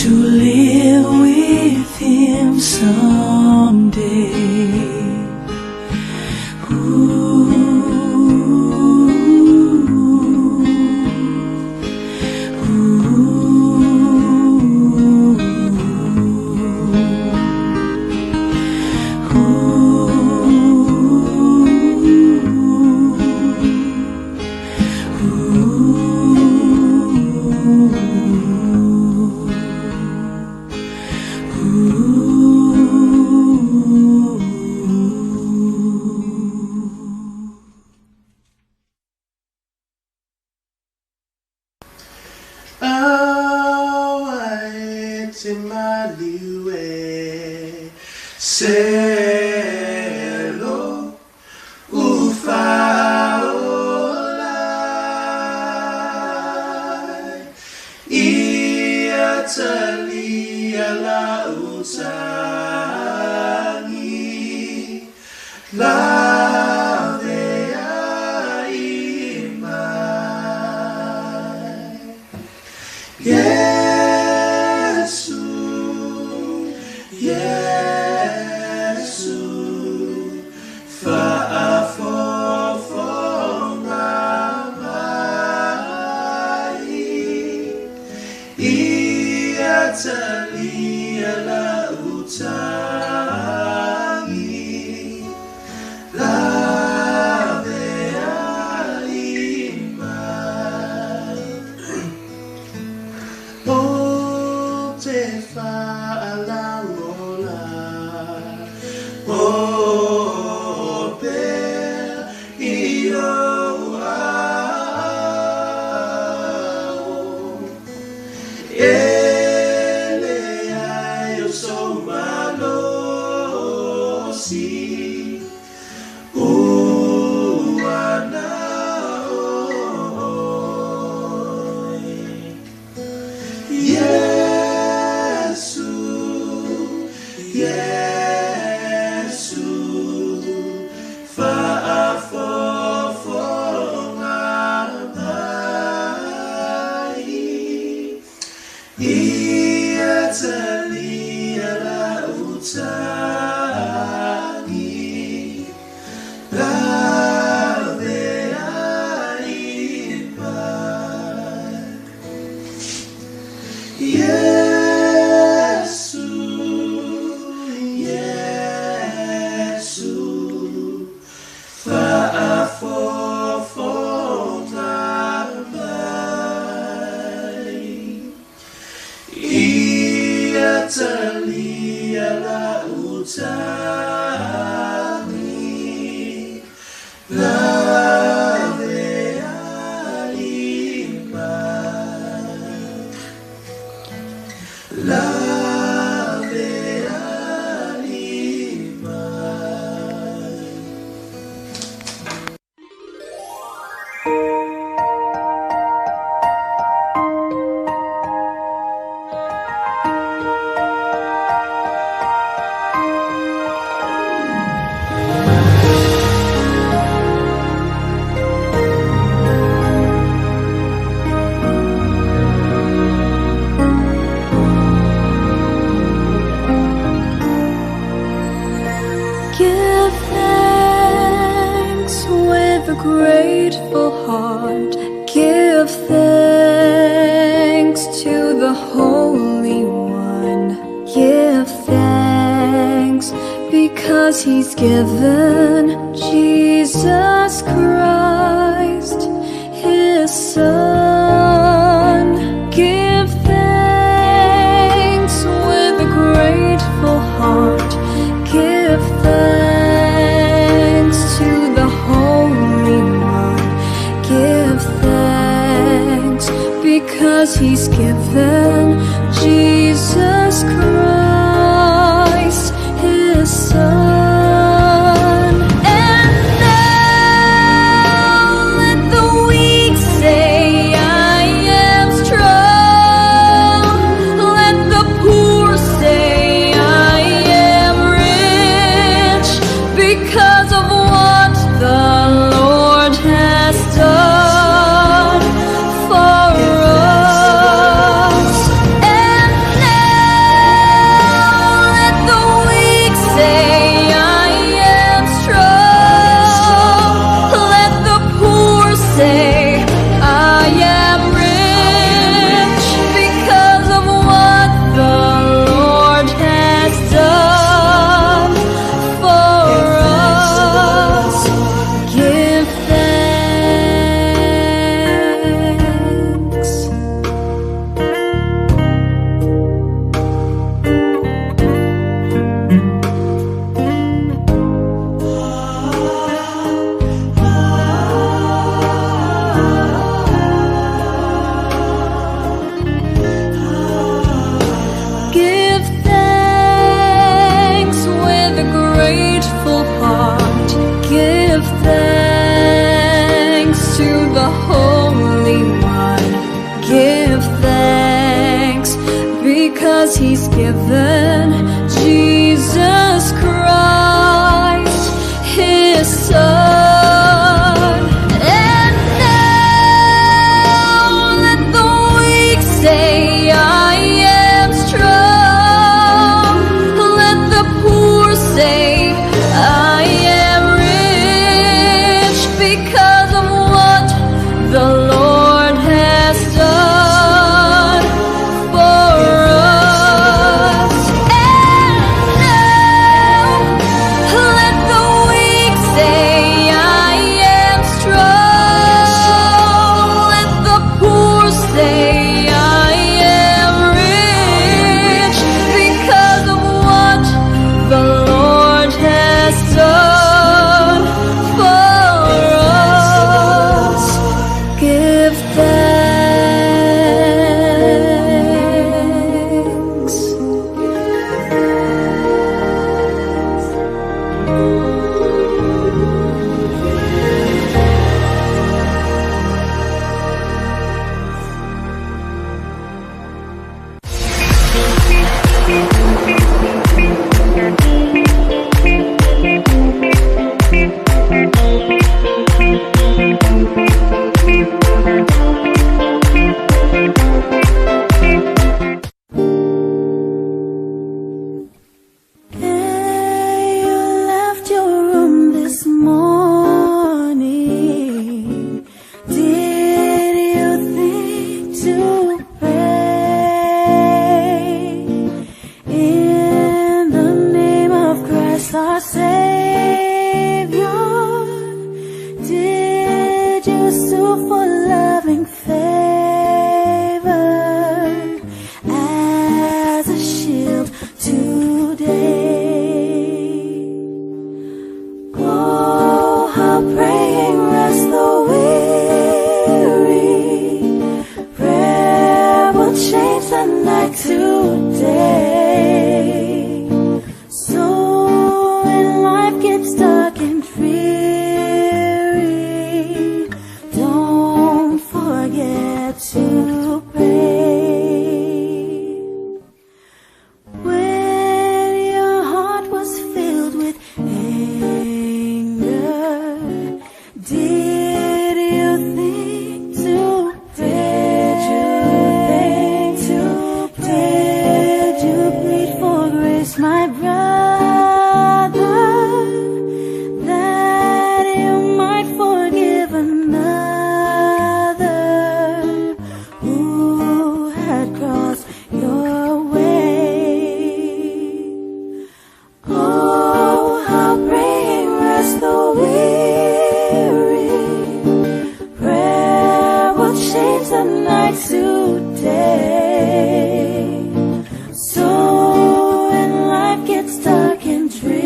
to live with him someday. Selo ufaolai Iatalia la utangi la He's given Jesus Christ, his Son. Give thanks with a grateful heart. Give thanks to the Holy One. Give thanks because he's given Jesus Christ, his Son. For us, and grateful heart, give thanks to the Holy One. Give thanks because He's given Jesus Christ, His Son. And now let the weak say, I am strong. Let the poor say, I am rich because of what the Lord has done for us. And now let the weak say, I am strong. Let the poor say, I am rich because of what the Lord has done for us. Give thanks. You left your room this morning. Did you think to pray in the name of Christ our Savior? Did you sue for loving favor as a shield today? Oh, how praying rests the weary. Prayer will change the night today. So when life gets dark and dreary, don't forget to pray. When your heart was filled with anger, did you think to pray? Did you plead for grace, my brother, that you might forgive another who had crossed your way? Oh, how praying rests the weary. Prayer will change the night today. So when life gets dark and dreary,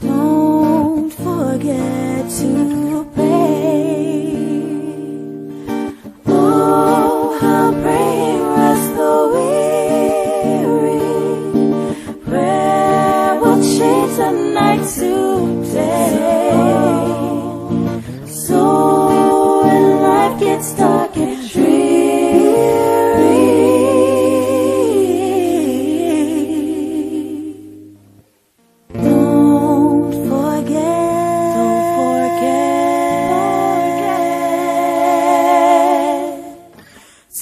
don't forget to pray. Oh, how praying rests the weary. Prayer will change the night today. So when life gets dark and dreary, don't forget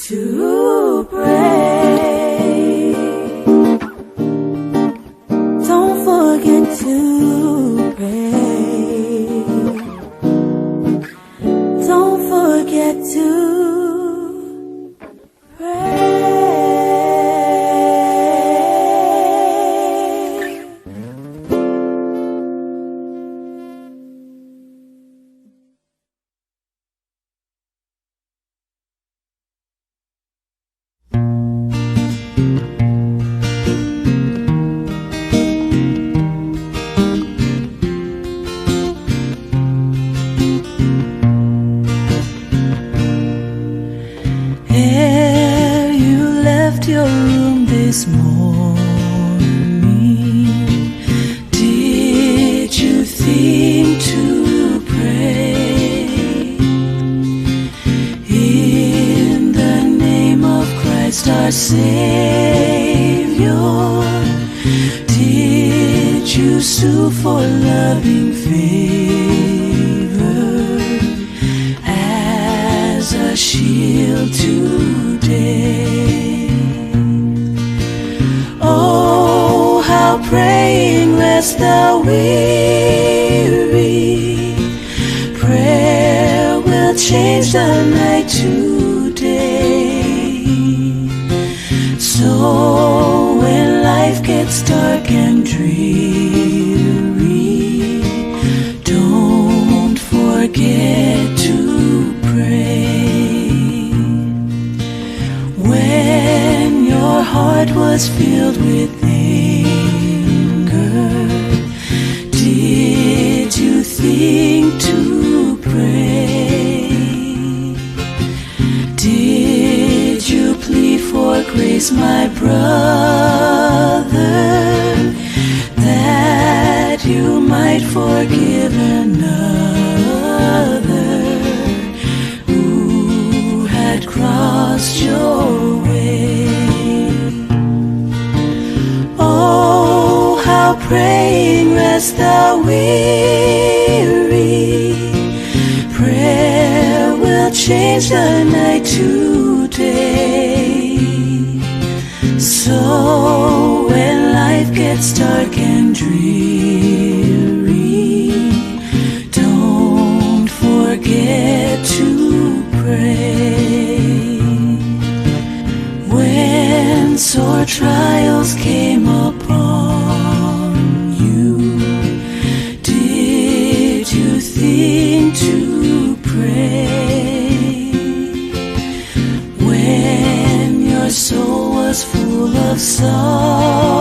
to pray. Don't forget to pray. Don't forget to Ere you left your room this morning, our Savior. Did you sue for loving favor as a shield today? Oh, how praying rest the weary. Prayer will change the night to day. So when life gets dark and dreary, don't forget to pray. When your heart was filled with anger, did you think to pray? Did you plead for grace, my brother, that you might forgive another who had crossed your way? Oh, how praying rest the weary. Prayer will change the night to day. So when life gets dark and dreary, don't forget to pray. When sore trials came upon you, did you think to pray? When your soul was full of sorrow,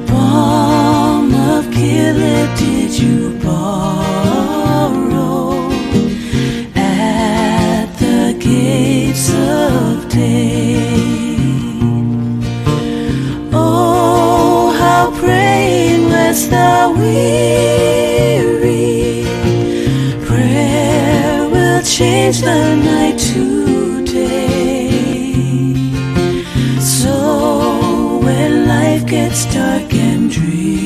balm of Gilead did you borrow at the gates of day? Oh, how praying rest the weary. Prayer will change the night to day. So when life gets dark and dreary,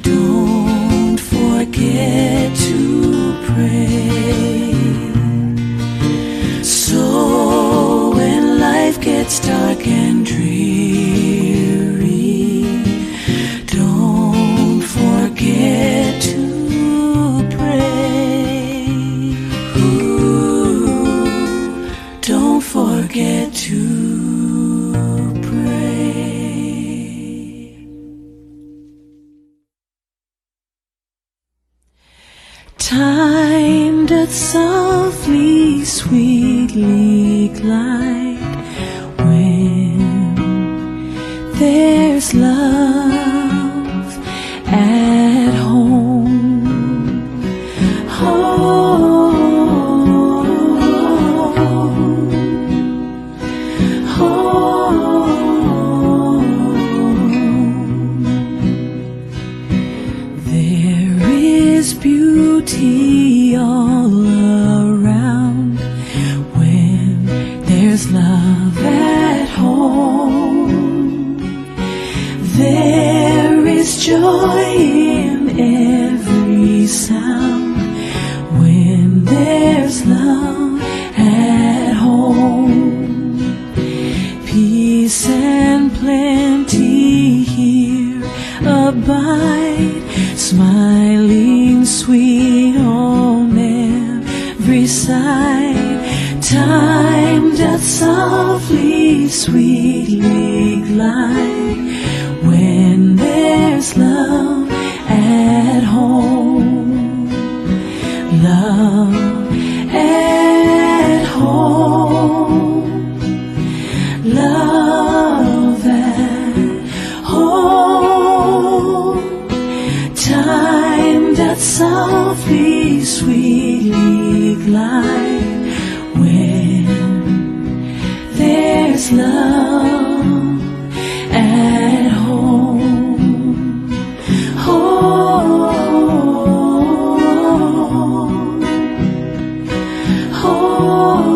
don't forget to pray. So when life gets dark and dreary, don't forget to pray. Ooh, don't forget to pray. Time doth softly, sweetly glide when there's love at home. Home, home. There is beauty all around when there's love at home. There is joy in every sound when there's love at home. Peace and plenty here abide, smiling sweet on every side. Time doth softly, sweetly glide when there's love at home. Love at home. Love at home. Time doth softly, sweetly glide when there's love at home. Home, home.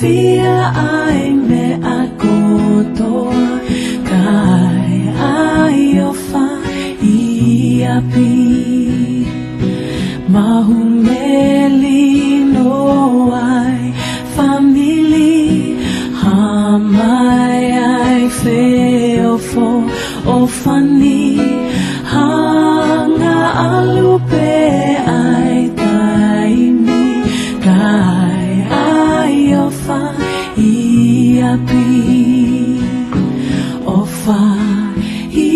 fia ai me a kotoa kai ai ofa I api mahumeli no ai family hamai ai feofo ofani hanga alupe ai taimi kai ai ofa I api ofa I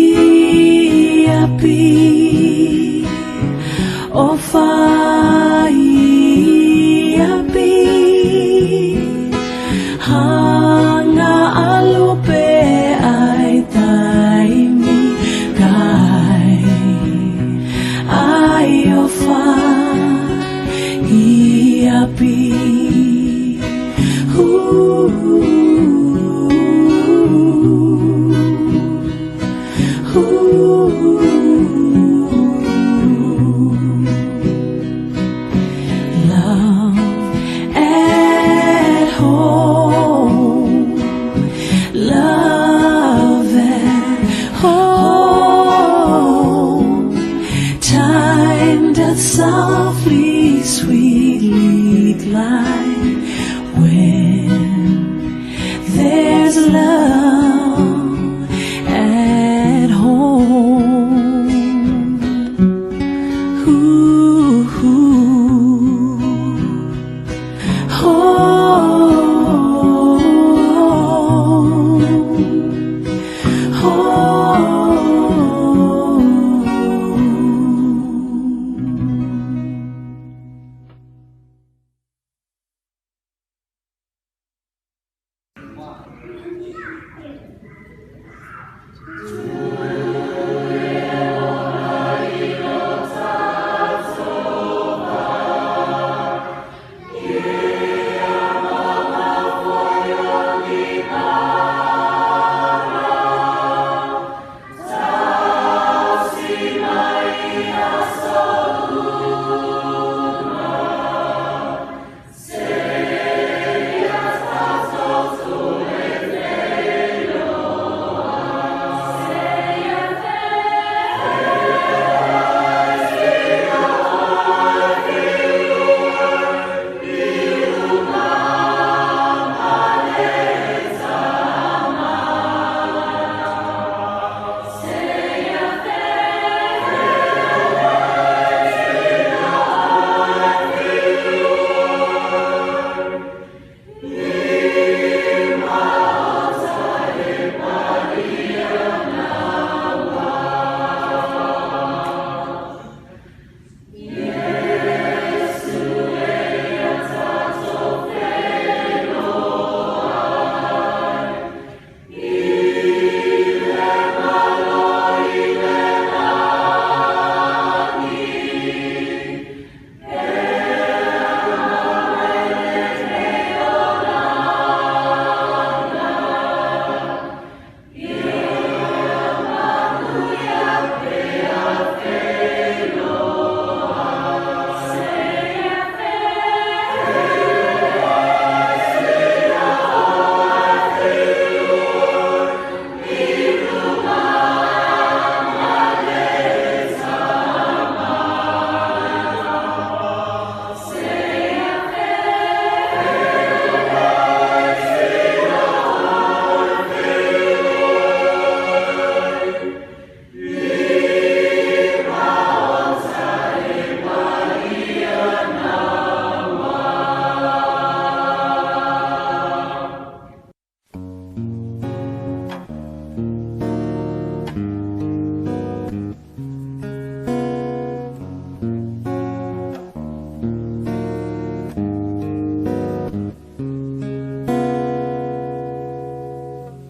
api ofa I api hanga alupe ai taimi kai ai ofa I api softly, sweetly glide when there's love at home. Ooh,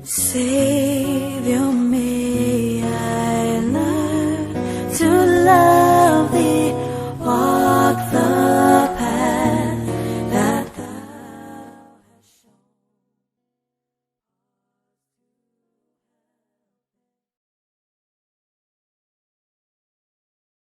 Savior, may I learn to love